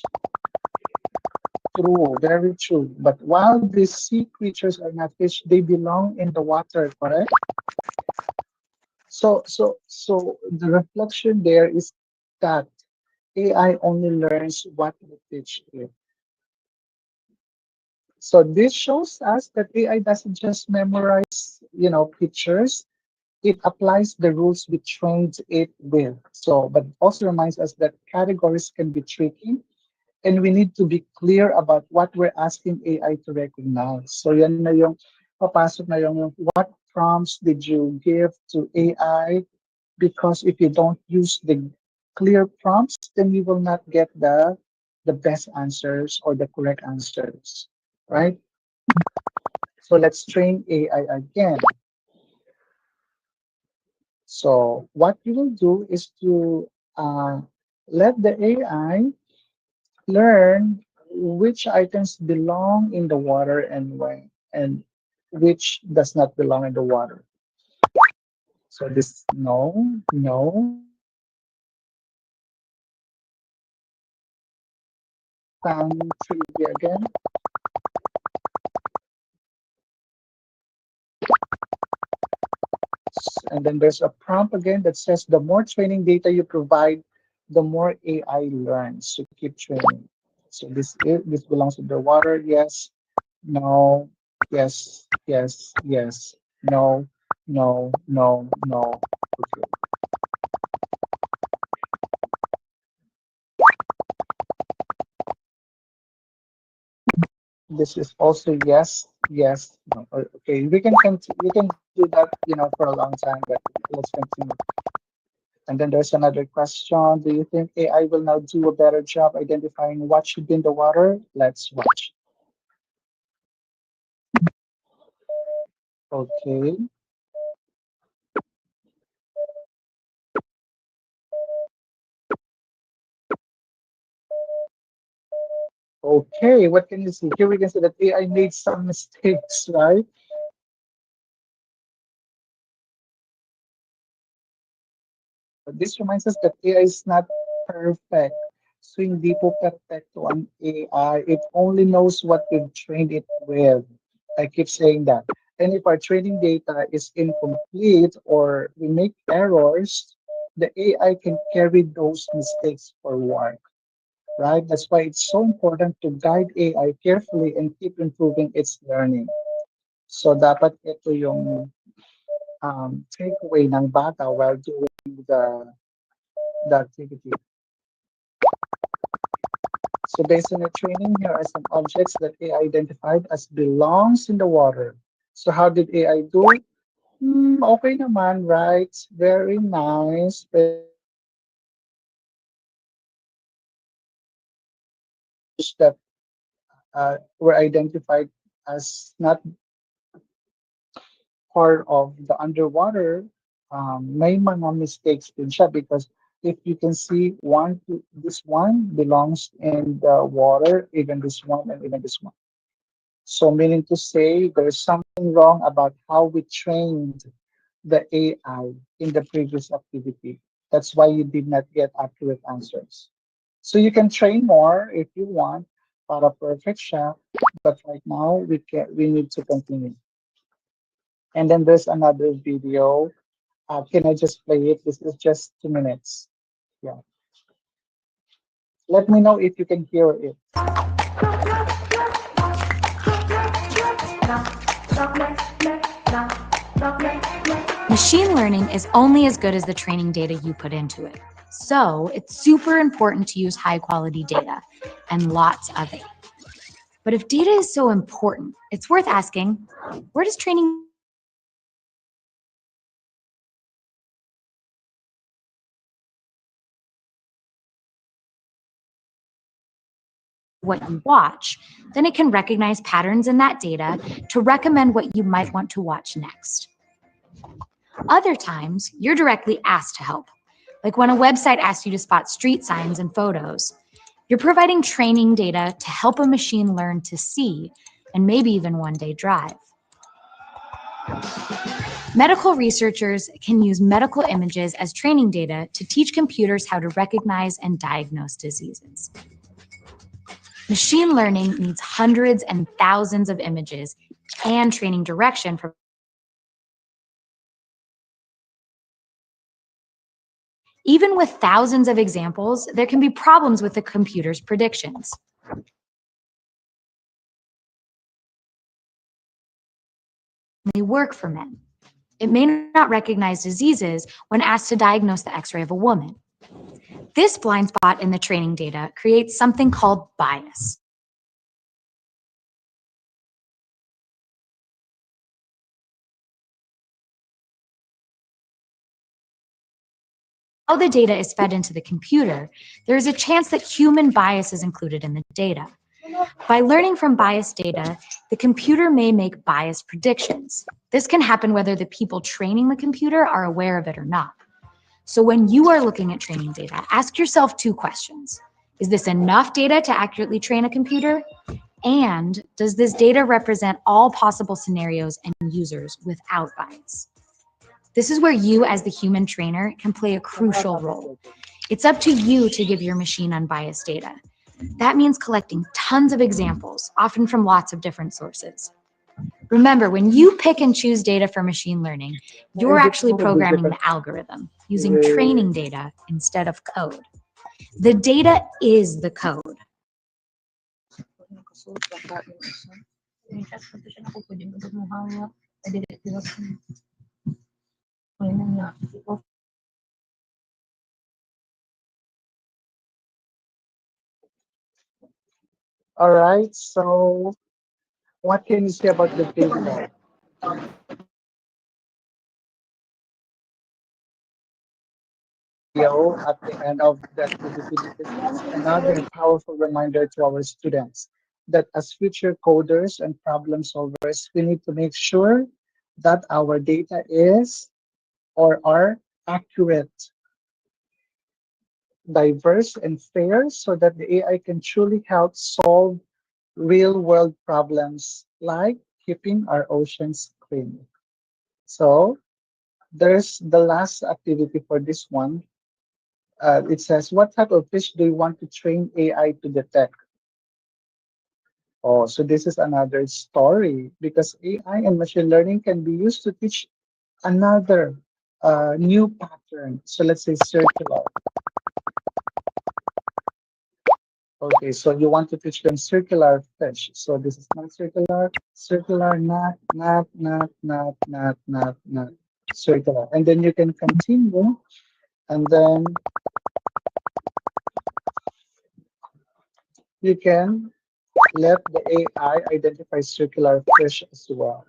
True, very true. But while these sea creatures are not fish, they belong in the water, correct? So the reflection there is that AI only learns what we teach it. So this shows us that AI doesn't just memorize, pictures. It applies the rules we trained it with. So, but also reminds us that categories can be tricky and we need to be clear about what we're asking AI to recognize. So yan na yung papasok na yung what prompts did you give to AI? Because if you don't use the clear prompts, then you will not get the best answers or the correct answers, right? So let's train AI again. So what you will do is to let the AI learn which items belong in the water and when, and which does not belong in the water. So this no, no, trivia again. And then there's a prompt again that says the more training data you provide, the more AI learns. So keep training. So this belongs to the water. Yes, no, yes, yes, yes, no, no, no, no. Okay. This is also yes, yes, no. Okay, we can do that, for a long time, but let's continue. And then there's another question. Do you think AI will now do a better job identifying what should be in the water? Let's watch. Okay. Okay, what can you see? Here we can see that AI made some mistakes, right? But this reminds us that AI is not perfect. So hindi po perfecto ang AI. It only knows what we've trained it with. I keep saying that. And if our training data is incomplete or we make errors, the AI can carry those mistakes forward, right? That's why it's so important to guide AI carefully and keep improving its learning. So dapat ito yung takeaway ng bata while doing the activity. So based on the training, here are some objects that AI identified as belongs in the water. So how did AI do? Okay naman, right? Very nice. That were identified as not part of the underwater, may mga mistakes din siya because if you can see this one belongs in the water, even this one and even this one. So meaning to say there's something wrong about how we trained the AI in the previous activity. That's why you did not get accurate answers. So you can train more if you want para perfect siya, but right now we need to continue. And then there's another video. Can I just play it? This is just 2 minutes. Yeah. Let me know if you can hear it. Machine learning is only as good as the training data you put into it. So it's super important to use high quality data and lots of it. But if data is so important, it's worth asking, where does training what you watch, then it can recognize patterns in that data to recommend what you might want to watch next. Other times, you're directly asked to help, like when a website asks you to spot street signs and photos. You're providing training data to help a machine learn to see and maybe even one day drive. Medical researchers can use medical images as training data to teach computers how to recognize and diagnose diseases. Machine learning needs hundreds and thousands of images and training direction from. Even with thousands of examples, there can be problems with the computer's predictions. They work for men. It may not recognize diseases when asked to diagnose the X-ray of a woman. This blind spot in the training data creates something called bias. How the data is fed into the computer, there is a chance that human bias is included in the data. By learning from biased data, the computer may make biased predictions. This can happen whether the people training the computer are aware of it or not. So when you are looking at training data, ask yourself two questions. Is this enough data to accurately train a computer? And does this data represent all possible scenarios and users without bias? This is where you, as the human trainer, can play a crucial role. It's up to you to give your machine unbiased data. That means collecting tons of examples, often from lots of different sources. Remember, when you pick and choose data for machine learning, you're actually programming the algorithm using training data instead of code. The data is the code. All right. So what can you say about the data? Video at the end of the activity because it's another powerful reminder to our students that as future coders and problem solvers, we need to make sure that our data is or are accurate, diverse, and fair so that the AI can truly help solve real world problems like keeping our oceans clean. So there's the last activity for this one. It says, what type of fish do you want to train AI to detect? Oh, so this is another story because AI and machine learning can be used to teach another new pattern. So let's say circular. Okay, so you want to teach them circular fish. So this is not circular, circular, not, circular. And then you can continue, and then you can let the AI identify circular fish as well.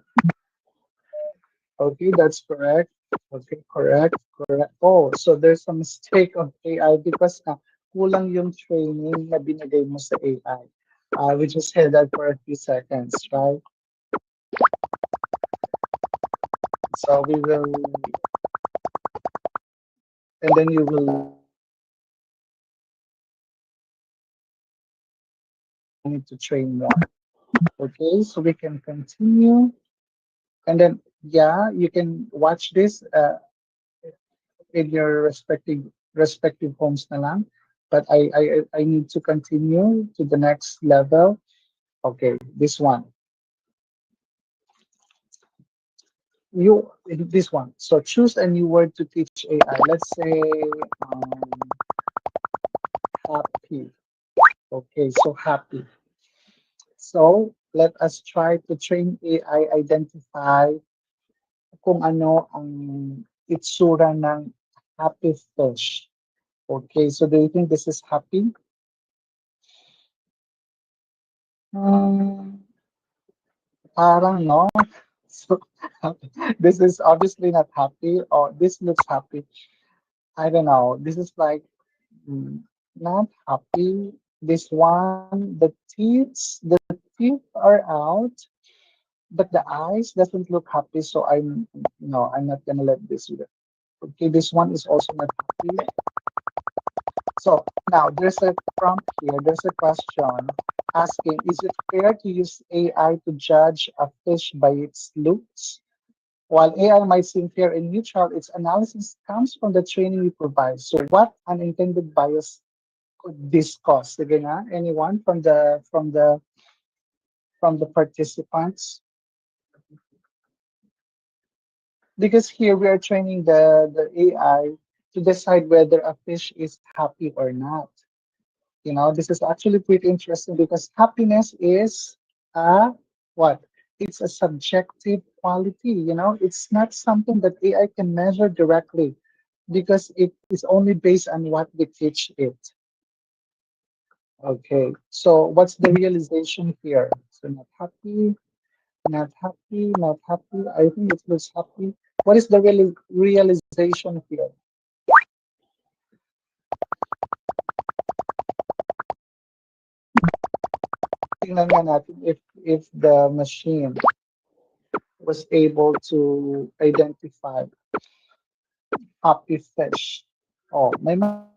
Okay, that's correct. Okay, correct, correct. Oh, so there's a mistake of AI because kulang yung training na binigay mo sa AI. We just had that for a few seconds, right? So we will, and then you will need to train more. Okay, so we can continue. And then, yeah, you can watch this in your respective homes na lang. But I need to continue to the next level. Okay, this one. This one. So choose a new word to teach AI. Let's say happy. Okay, so happy. So let us try to train AI identify kung ano ang itsura ng happy fish. Okay, so do you think this is happy? Hmm, parang no. So this is obviously not happy, or this looks happy. I don't know. This is like not happy. This one, the teeth are out, but the eyes doesn't look happy. So I'm no, I'm not gonna let this either. Okay, this one is also not happy. So now there's a prompt here. There's a question asking, is it fair to use AI to judge a fish by its looks? While AI might seem fair and neutral, its analysis comes from the training we provide. So what unintended bias could this cause? Sige nga, anyone from the participants? Because here we are training the AI to decide whether a fish is happy or not. This is actually pretty interesting because happiness is a what? It's a subjective quality. It's not something that AI can measure directly because it is only based on what we teach it. Okay, so what's the realization here? So not happy, not happy, not happy. I think it looks happy. What is the realization here? Tingnan nga natin if the machine was able to identify happy fish. Oh, may mga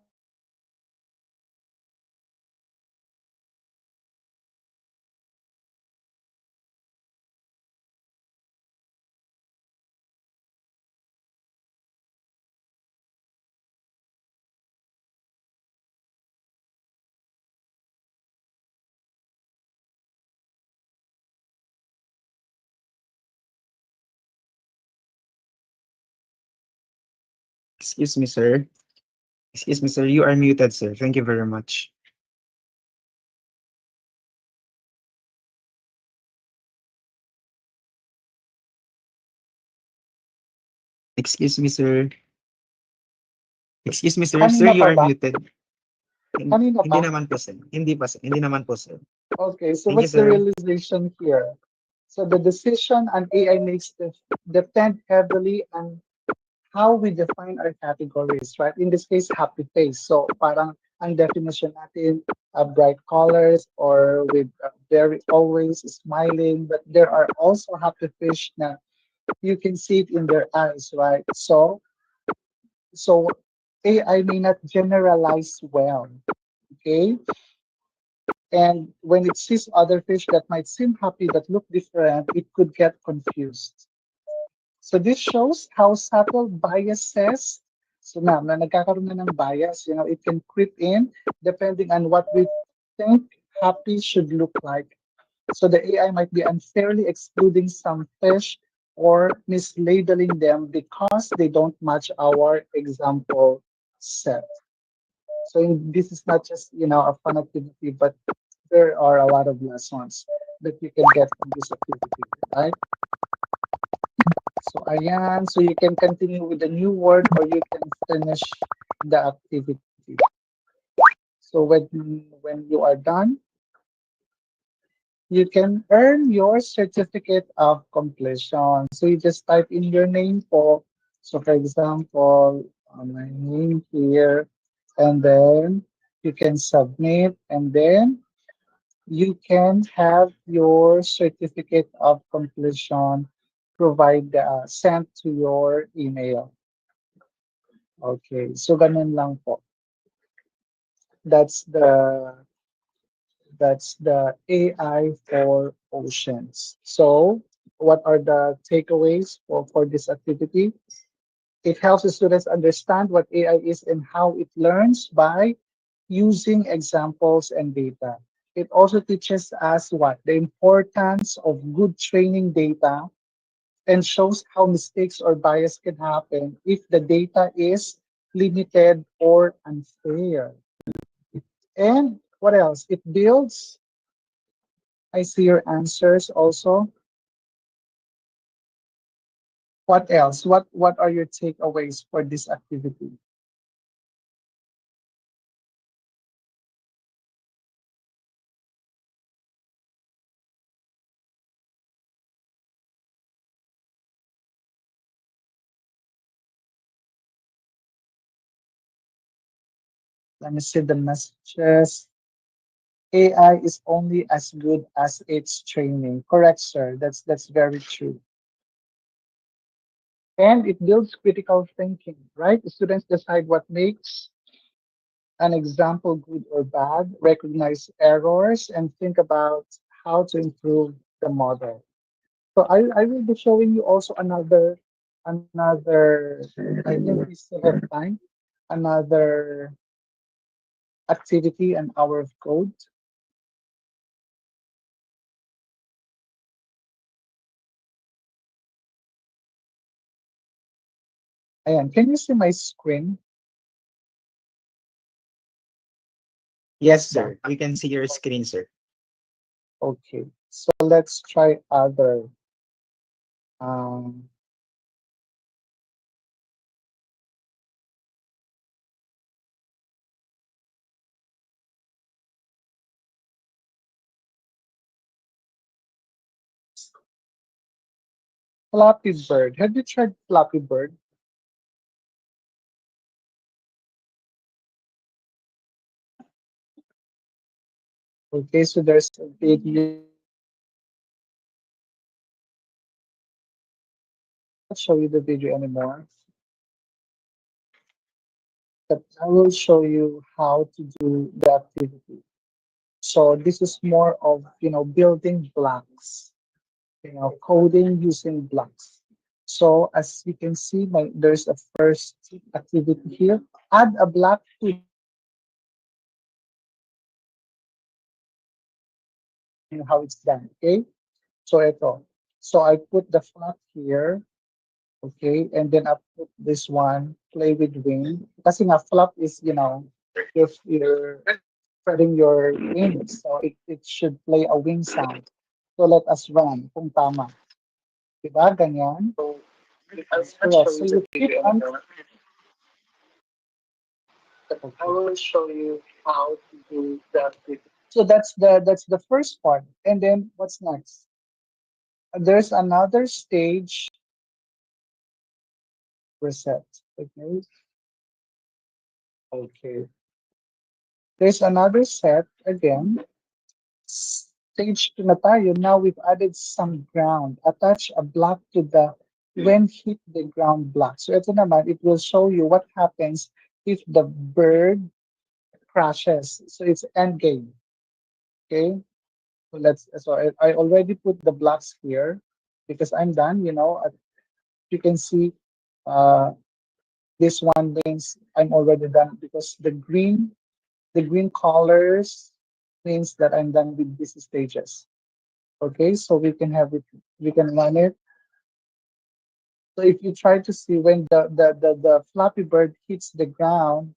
Excuse me, sir. Excuse me, sir. You are muted, sir. Thank you very much. Excuse me, sir. Excuse me, sir. Sir, kanina you pa are ba? muted. Kanina Hindi pa? naman po, sir. Hindi pa, sir. Hindi naman po, sir. Okay, so Thank you, what's the sir. realization here? So the decision on AI makes depend heavily on how we define our categories, right? In this case, happy face. So parang ang definition natin, bright colors or with very always smiling, but there are also happy fish na you can see it in their eyes, right? So AI may not generalize well, okay? And when it sees other fish that might seem happy but look different, it could get confused. So this shows how subtle biases, so na nagkakaroon na ng bias, it can creep in depending on what we think happy should look like. So the AI might be unfairly excluding some fish or mislabeling them because they don't match our example set. So this is not just, a fun activity, but there are a lot of lessons that you can get from this activity, right? So ayan, so you can continue with the new word or you can finish the activity. So when you are done, you can earn your certificate of completion. So you just type in your name for, so for example, my name here, and then you can submit, and then you can have your certificate of completion sent to your email. Okay, so ganun lang po. That's the that's the AI for oceans. So what are the takeaways for this activity? It helps the students understand what AI is and how it learns by using examples and data. It also teaches us what? The importance of good training data and shows how mistakes or bias can happen if the data is limited or unfair. And what else? It builds. I see your answers also. What else? What are your takeaways for this activity? Let me see the messages. AI is only as good as its training. Correct, sir. That's very true. And it builds critical thinking, right? The students decide what makes an example good or bad, recognize errors, and think about how to improve the model. So I will be showing you also another I think we still have time, another activity, an hour of code. Ayan, can you see my screen? Yes, sir. We can see your screen, sir. Okay, so let's try other. Um, Flappy Bird. Have you tried Flappy Bird? Okay, so there's a video. I'll show you the video anymore, but I will show you how to do the activity. So this is more of, building blocks, coding using blocks. So as you can see, there's a first activity here. Add a block to the how it's done. Okay. So ito. So I put the flag here. Okay. And then I put this one, play with wing. Kasi nga flap is, you're spreading your wings. So it should play a wing sound. So let us run kung tama. Diba? Ganyan. That's correct. So you keep on. I will show you how to do that. So that's the first part. And then what's next? There's another stage reset. Okay. Okay. There's another set again. Stage 2 na tayo. Now we've added some ground. Attach a block to the when hit the ground block. So ito naman, it will show you what happens if the bird crashes. So it's end game. Okay. So I already put the blocks here because I'm done. You can see uh, this one means I'm already done because the green colors means that I'm done with these stages. Okay, so we can run it. So if you try to see when the Flappy Bird hits the ground,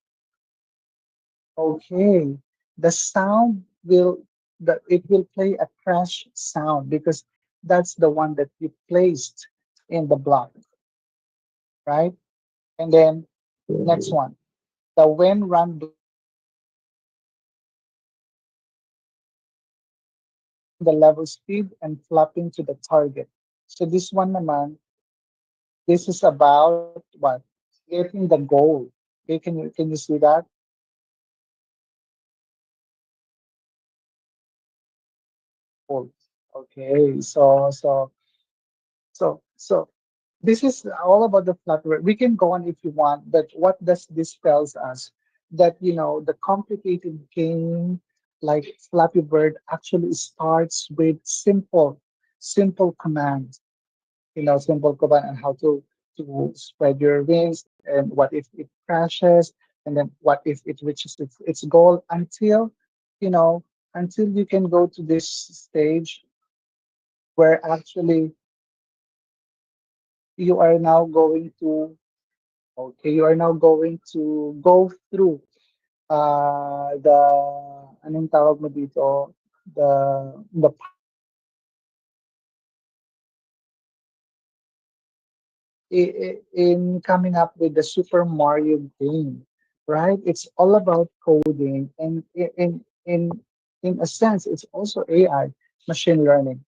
okay, the sound will it will play a crash sound because that's the one that you placed in the block, right? And then next one, the when run the level speed and flapping to the target. So this one naman, this is about what? Getting the goal. Okay, can you see that? Goal. Okay, so this is all about the Flutter. We can go on if you want, but what does this tells us? That the complicated game like Flappy Bird actually starts with simple commands. Simple command on how to spread your wings, and what if it crashes, and then what if it reaches its goal you know until you can go to this stage where actually you are now going to okay you are now going to go through the anong tawag mo dito, the in coming up with the Super Mario game, right? It's all about coding, and in a sense, it's also AI, machine learning.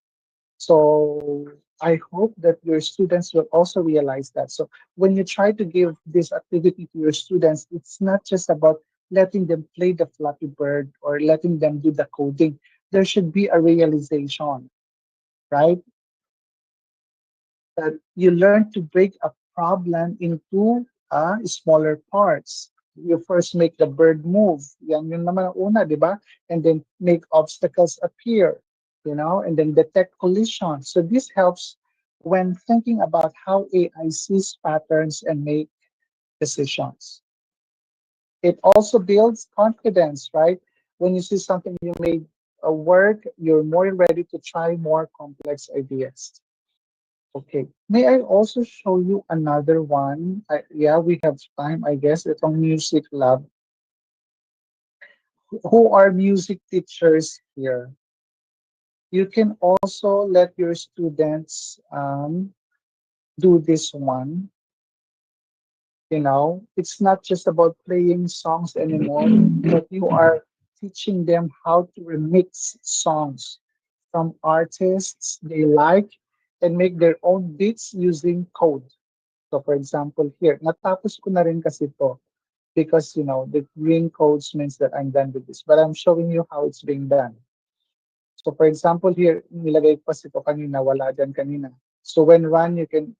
So I hope that your students will also realize that. So when you try to give this activity to your students, it's not just about letting them play the Flappy Bird or letting them do the coding. There should be a realization, right? That you learn to break a problem into smaller parts. You first make the bird move. Yan yun naman ang una, di ba? And then make obstacles appear, and then detect collisions. So this helps when thinking about how AI sees patterns and make decisions. It also builds confidence, right? When you see something you made work, you're more ready to try more complex ideas. Okay. May I also show you another one? Yeah, we have time, I guess. Itong music lab. who are music teachers here, you can also let your students do this one. It's not just about playing songs anymore, but you are teaching them how to remix songs from artists they like and make their own beats using code. So for example, here, natapos ko na rin kasi to because, the green codes means that I'm done with this. But I'm showing you how it's being done. So for example, here, nilagay ko kasi ito kanina, wala dyan kanina. So when run, you can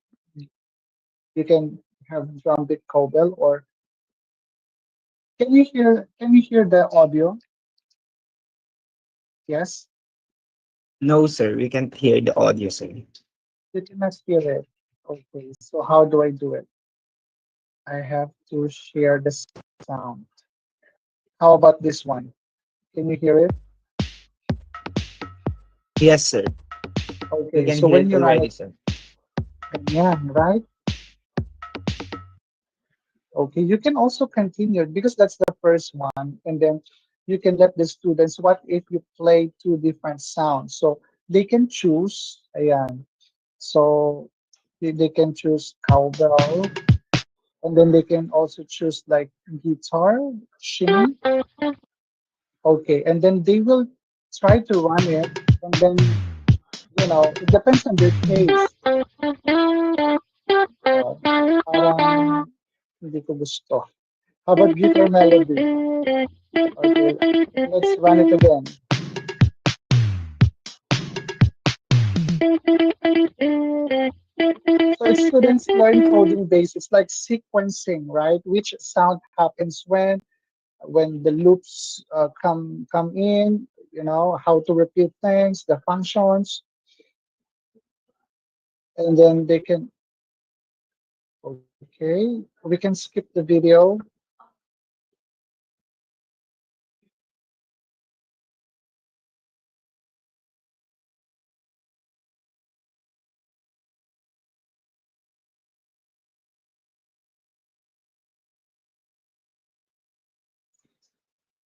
have drum beat cobble, or can you hear the audio? Yes, No, sir, we can't hear the audio, sir. you cannot hear it. Okay, so how do I do it? I have to share the sound. How about this one? Can you hear it? Yes, sir. We Okay, can so hear when it you run already, it, sir. yeah, right? Okay, you can also continue because that's the first one, and then you can let the students. What if you play two different sounds? So they can choose. Ayan. So they can choose cowbell, and then they can also choose like guitar, shimmy. Okay, and then they will try to run it, and then it depends on their taste. Parang hindi ko gusto. How about guitar melody? Okay, let's run it again. So students learn coding basics like sequencing, right? Which sound happens when the loops come in, how to repeat things, the functions, and then they can. Okay, we can skip the video.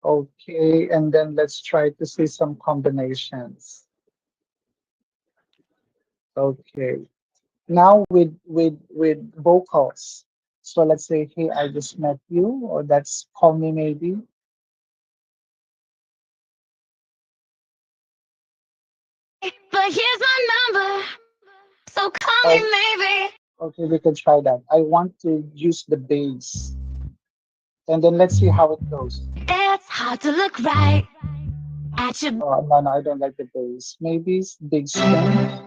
Okay, and then let's try to see some combinations. Okay, now with vocals. So let's say, hey, I just met you, or that's call me maybe. But here's my number, so call me Oh, maybe. okay, we can try that. I want to use the bass, and then let's see how it goes. It's hard to look right at your. No, no, I don't like the bass. Maybe big strings.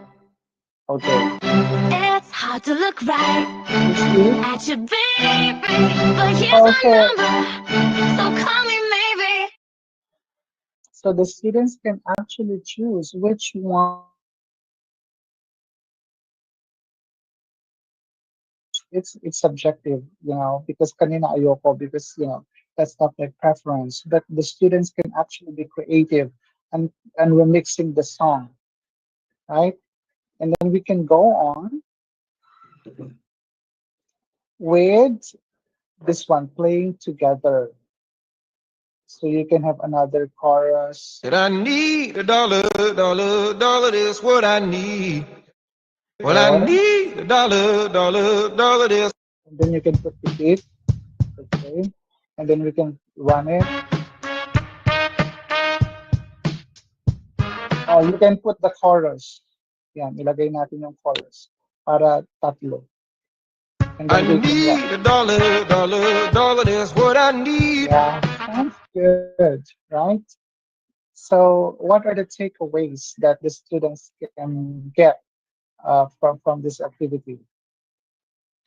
Okay, It's hard to look right you see? at your baby. But here's Okay, my number, so call me maybe. so the students can actually choose which one it's subjective, because kanina ayoko because that's not my preference. But the students can actually be creative and remixing the song, right? And then we can go on with this one playing together. So you can have another chorus. That I need a dollar, dollar, dollar, that's what I need. Well, I Or need a dollar, dollar, dollar, this. and then you can put the beat, okay? And then we can run it. Oh, you can put the chorus. Yan, ilagay natin yung chorus para tatlo. And I then we can run. need a dollar, dollar, dollar, that's what I need. Yeah, sounds good, right? So, what are the takeaways that the students can get from this activity?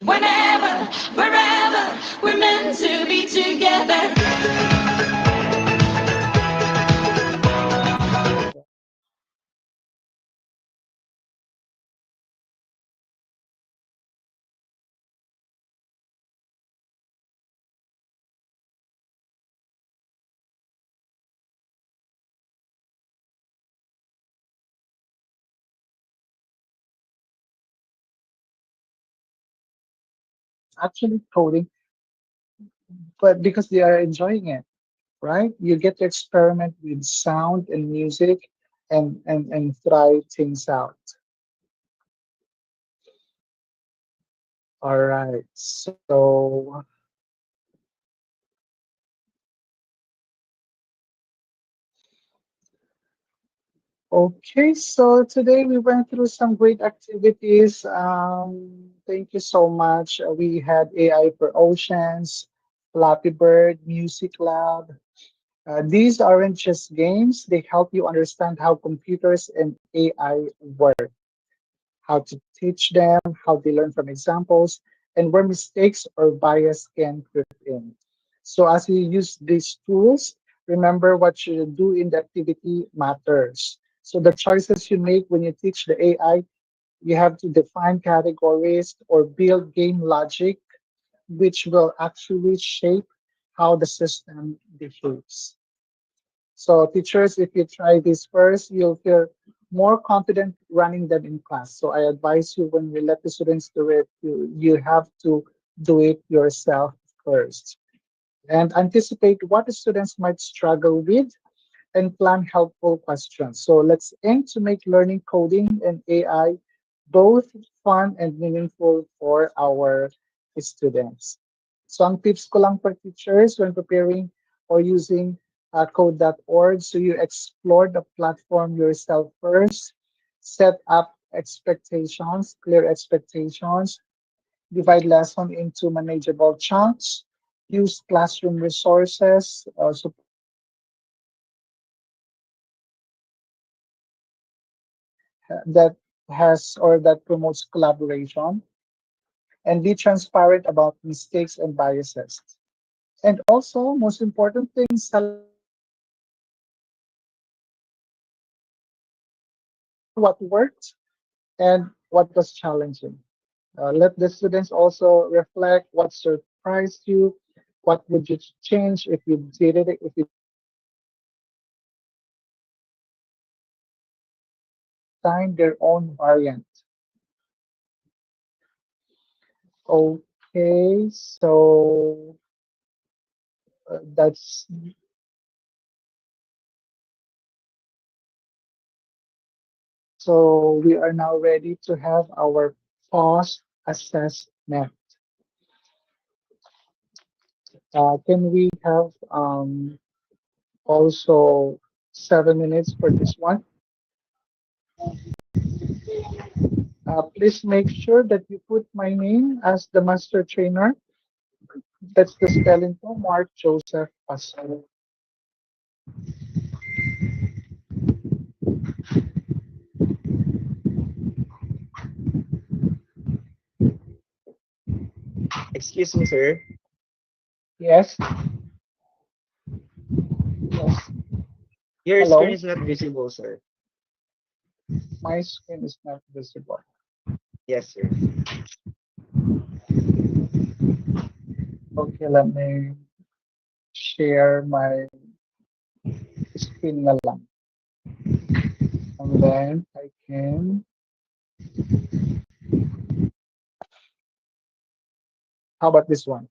Whenever, wherever, we're meant to be together. Actually, coding, but because they are enjoying it. right? You get to experiment with sound and music and try things out. All right. So, okay. So today we went through some great activities. Thank you so much. We had AI for Oceans, Flappy Bird, Music Lab. These aren't just games, they help you understand how computers and AI work, how to teach them, how they learn from examples, and where mistakes or bias can creep in. So as you use these tools, remember what you do in the activity matters. So the choices you make when you teach the AI, you have to define categories or build game logic, which will actually shape how the system behaves. So teachers, if you try this first, you'll feel more confident running them in class. So I advise you when we let the students do it, you have to do it yourself first. And anticipate what the students might struggle with and plan helpful questions. So let's aim to make learning coding and AI both fun and meaningful for our students. So ang tips ko lang for teachers when preparing or using code.org, so you explore the platform yourself first, set up expectations, clear expectations, divide lesson into manageable chunks, use classroom resources, that has or that promotes collaboration, and be transparent about mistakes and biases. And also, most important thing, celebrate what worked and what was challenging. Let the students also reflect what surprised you, what would you change if you did it, if you design their own variant. Okay, so that's so we are now ready to have our post assessment. Can we have also 7 minutes for this one? Please make sure that you put my name as the master trainer. That's the spelling for Mark Joseph Pascal. Excuse me, sir. Yes, yes. Your screen Hello, is not visible, sir. my screen is not visible. Yes, sir. Okay, let me share my screen na lang. And then I can, how about this one?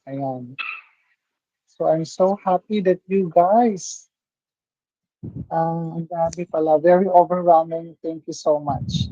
Ayan. So I'm so happy that you guys, ang dami pala, very overwhelming. Thank you so much.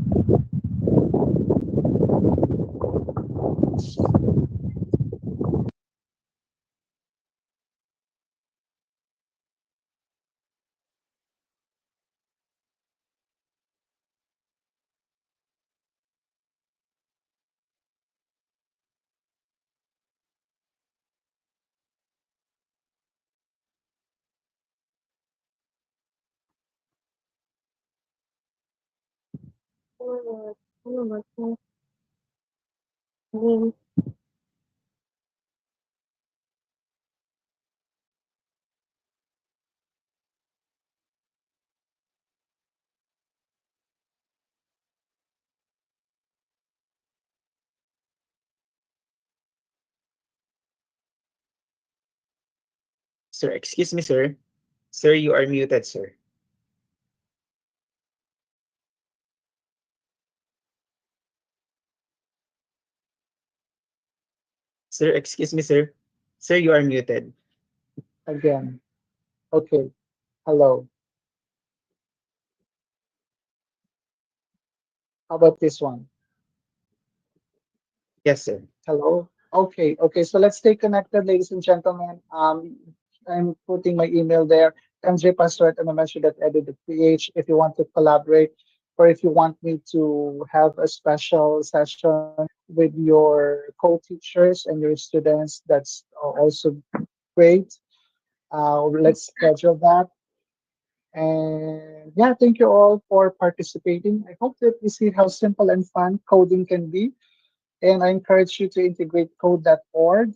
Sir, excuse me, sir. Sir, you are muted, sir. Sir, excuse me, sir. Sir, you are muted. Again. Okay. Hello. How about this one? Yes, sir. Hello? Okay, okay. So let's stay connected, ladies and gentlemen. I'm putting my email there, mjpastor at msc.edu.ph if you want to collaborate or if you want me to have a special session with your co-teachers and your students, that's also great. Let's schedule that. And yeah, thank you all for participating. I hope that you see how simple and fun coding can be. And I encourage you to integrate code.org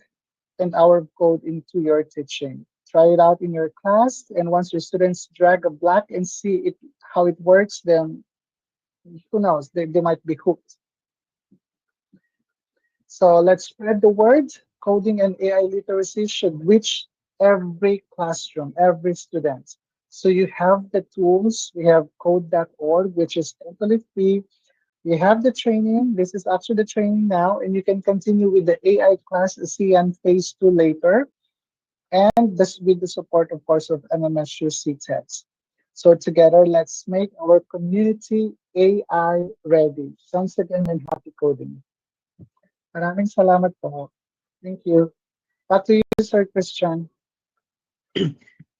and our code into your teaching. Try it out in your class, and once your students drag a block and see it how it works, then who knows, they might be hooked. So let's spread the word. Coding and AI literacy should reach every classroom, every student. So you have the tools. We have code.org, which is totally free. You have the training. This is actually the training now, and you can continue with the AI class CN phase 2 later. And this with the support, of course, of MMSU CTEX. So together, let's make our community AI ready. Thanks again and happy coding. Maraming salamat po. Thank you. Back to you, Sir Christian.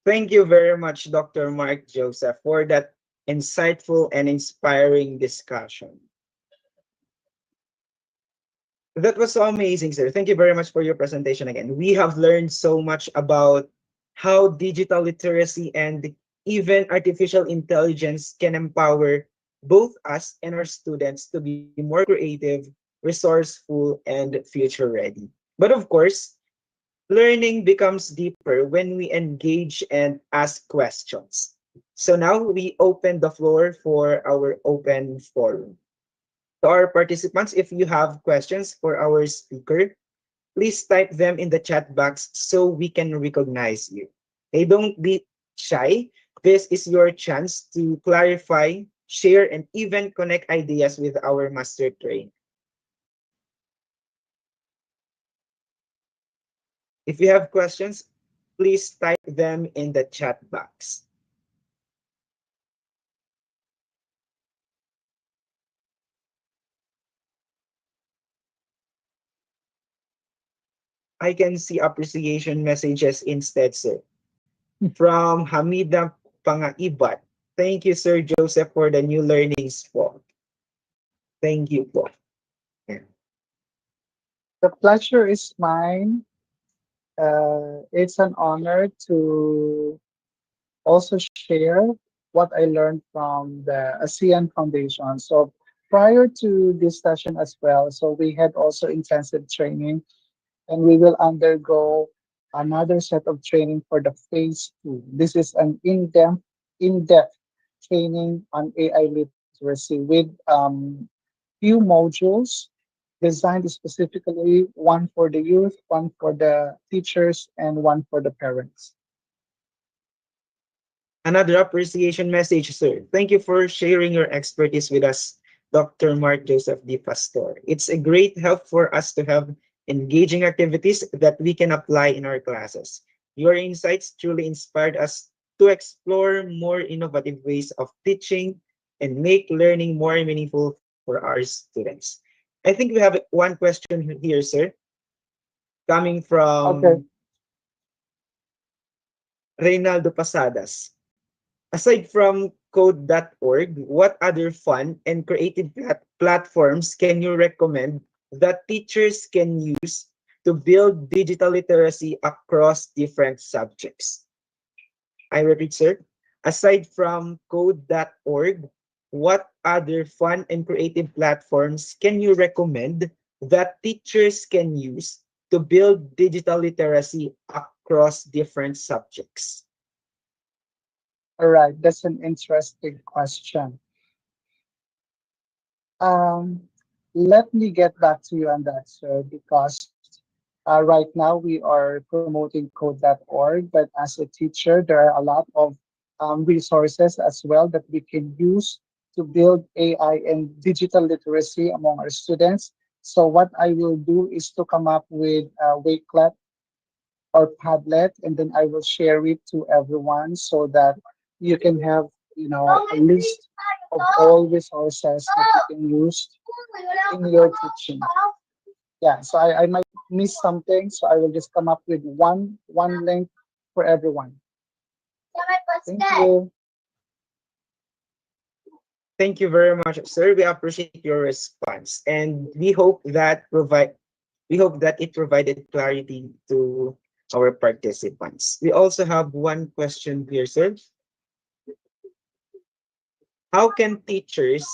Thank you very much, Dr. Mark Joseph, for that insightful and inspiring discussion. That was so amazing, sir. Thank you very much for your presentation again. We have learned so much about how digital literacy and even artificial intelligence can empower both us and our students to be more creative, resourceful, and future ready. But of course, learning becomes deeper when we engage and ask questions. So now we open the floor for our open forum. To our participants, if you have questions for our speaker, please type them in the chat box so we can recognize you. Hey, don't be shy. This is your chance to clarify, share, and even connect ideas with our master train. If you have questions, please type them in the chat box. I can see appreciation messages instead, sir. From Hamida Pangaibat. Thank you, Sir Joseph, for the new learnings po. Thank you po. Yeah. The pleasure is mine. It's an honor to also share what I learned from the ASEAN Foundation. So prior to this session as well, so we had also intensive training and we will undergo another set of training for the phase 2. This is an in-depth training on AI literacy with few modules designed specifically, one for the youth, one for the teachers, and one for the parents. Another appreciation message, sir. Thank you for sharing your expertise with us, Dr. Mark Joseph D. Pastor. It's a great help for us to have engaging activities that we can apply in our classes. Your insights truly inspired us to explore more innovative ways of teaching and make learning more meaningful for our students. I think we have one question here, sir, coming Okay. from Reynaldo Pasadas. Aside from code.org, what other fun and creative platforms can you recommend that teachers can use to build digital literacy across different subjects? I repeat, sir. Aside from code.org, what other fun and creative platforms can you recommend that teachers can use to build digital literacy across different subjects? All right. That's an interesting question. Um, Let me get back to you on that, sir, because right now we are promoting code.org, but as a teacher, there are a lot of resources as well that we can use to build AI and digital literacy among our students. So what I will do is to come up with a Wakelet or Padlet, and then I will share it to everyone so that you can have, a list of all resources that you can use in your teaching. Yeah, so I might miss something, so I will just come up with one link for everyone. Thank you. Thank you very much, sir. We appreciate your response, and we hope that it provided clarity to our participants. We also have one question here, sir. How can teachers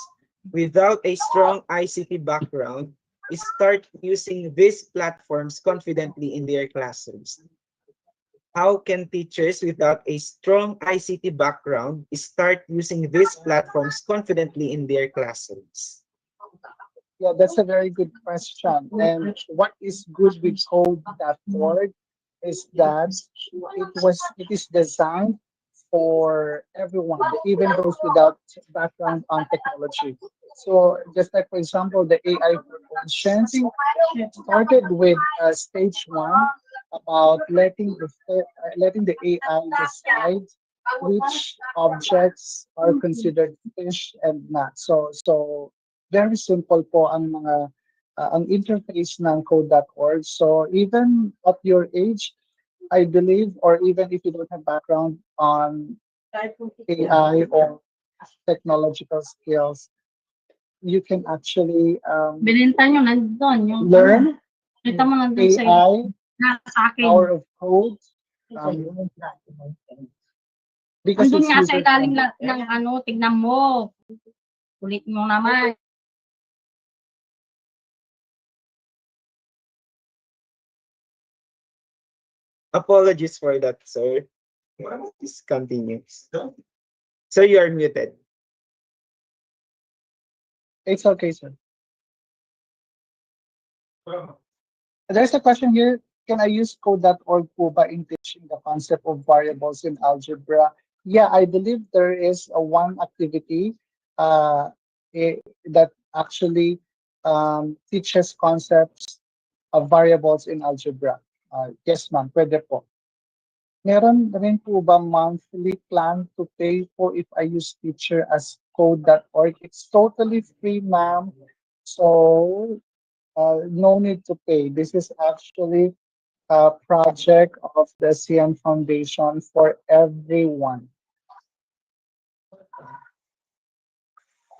without a strong ICT background start using these platforms confidently in their classrooms? How can teachers without a strong ICT background start using these platforms confidently in their classrooms? Yeah, that's a very good question. And what is good with code.org is that it is designed for everyone, even those without background on technology. So just like for example, the AI for conscience started with stage one about letting the AI decide which objects are considered fish and not. So very simple po ang interface ng code.org. So even at your age, I believe, or even if you don't have background on AI or technological skills, you can actually Bininta nyo nandun, yung learn kita mo nandun sa AI, sa akin. power of code, um, because Andun it's nga sa user ilalim friendly. ng ano, tignan mo. Kulit mo naman. Apologies for that, sir. Please continue. Sir, you are muted. It's okay, sir. There's a question here. Can I use code.org po ba in teaching the concept of variables in algebra? Yeah, I believe there is a one activity that actually teaches concepts of variables in algebra. Yes, ma'am. Pwede po. Meron rin po ba monthly plan to pay for if I use teacher as code.org? It's totally free, ma'am. So no need to pay. This is actually a project of the CN Foundation for everyone.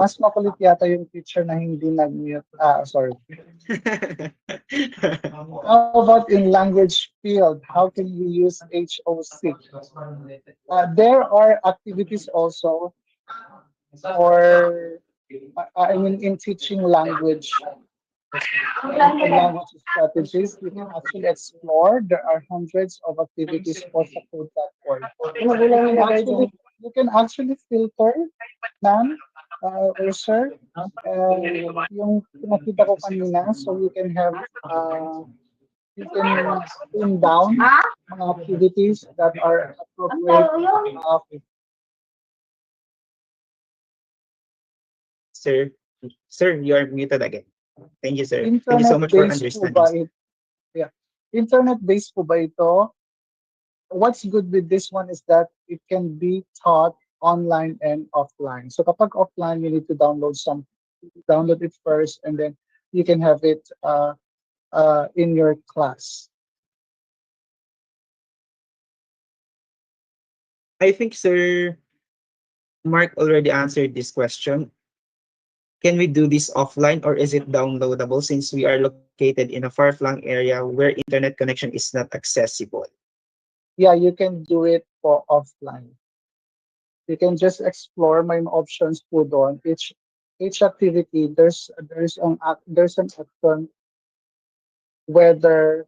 Mas makulit yata yung teacher na hindi nag-mute. Sorry. How about in language field? How can we use HOC? There are activities also for, I mean, in teaching language and language strategies, you can actually explore. There are hundreds of activities for sa code.org. You can actually filter, ma'am, or sir, yung pinakita ko kanina, so you can pin down mga activities that are appropriate. Sir, sir, you are muted again. Thank you, sir. Thank you so much for Internet-based po understanding. ba Yeah. Internet-based po ba ito? What's good with this one is that it can be taught online and offline. So kapag offline, you need to download it first, and then you can have it in your class. I think Sir Mark already answered this question. Can we do this offline or is it downloadable since we are located in a far-flung area where internet connection is not accessible? Yeah, you can do it for offline. You can just explore my options po doon. Each activity, there's an option whether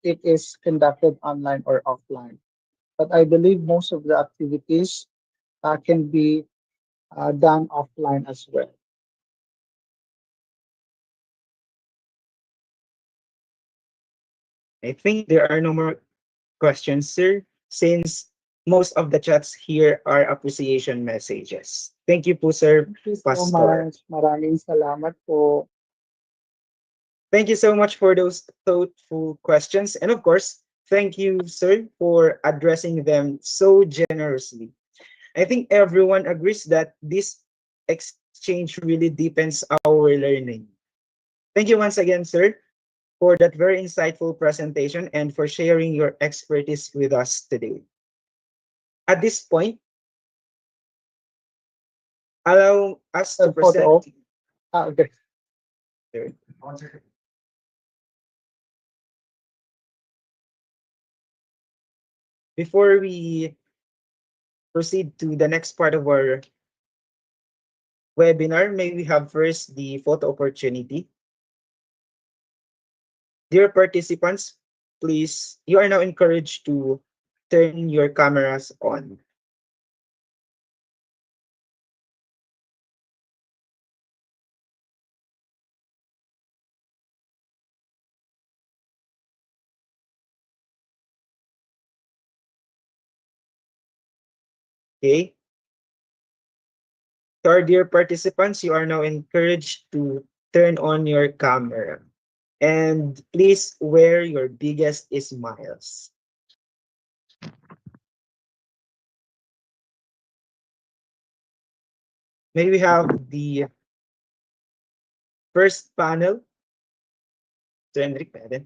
it is conducted online or offline. But I believe most of the activities can be done offline as well. I think there are no more questions, sir, since most of the chats here are appreciation messages. Thank you po, Sir Thank you so Pastor. much. Maraming salamat po. Thank you so much for those thoughtful questions. And of course, thank you, sir, for addressing them so generously. I think everyone agrees that this exchange really deepens our learning. Thank you once again, sir, for that very insightful presentation and for sharing your expertise with us today. At this point, allow us to present Photo. Okay. before we proceed to the next part of our webinar, may we have first the photo opportunity. Dear participants, please, you are now encouraged to turn your cameras on. Okay? To our dear participants, you are now encouraged to turn on your camera. And please wear your biggest smiles. May we have the first panel. So, Enric, pwede.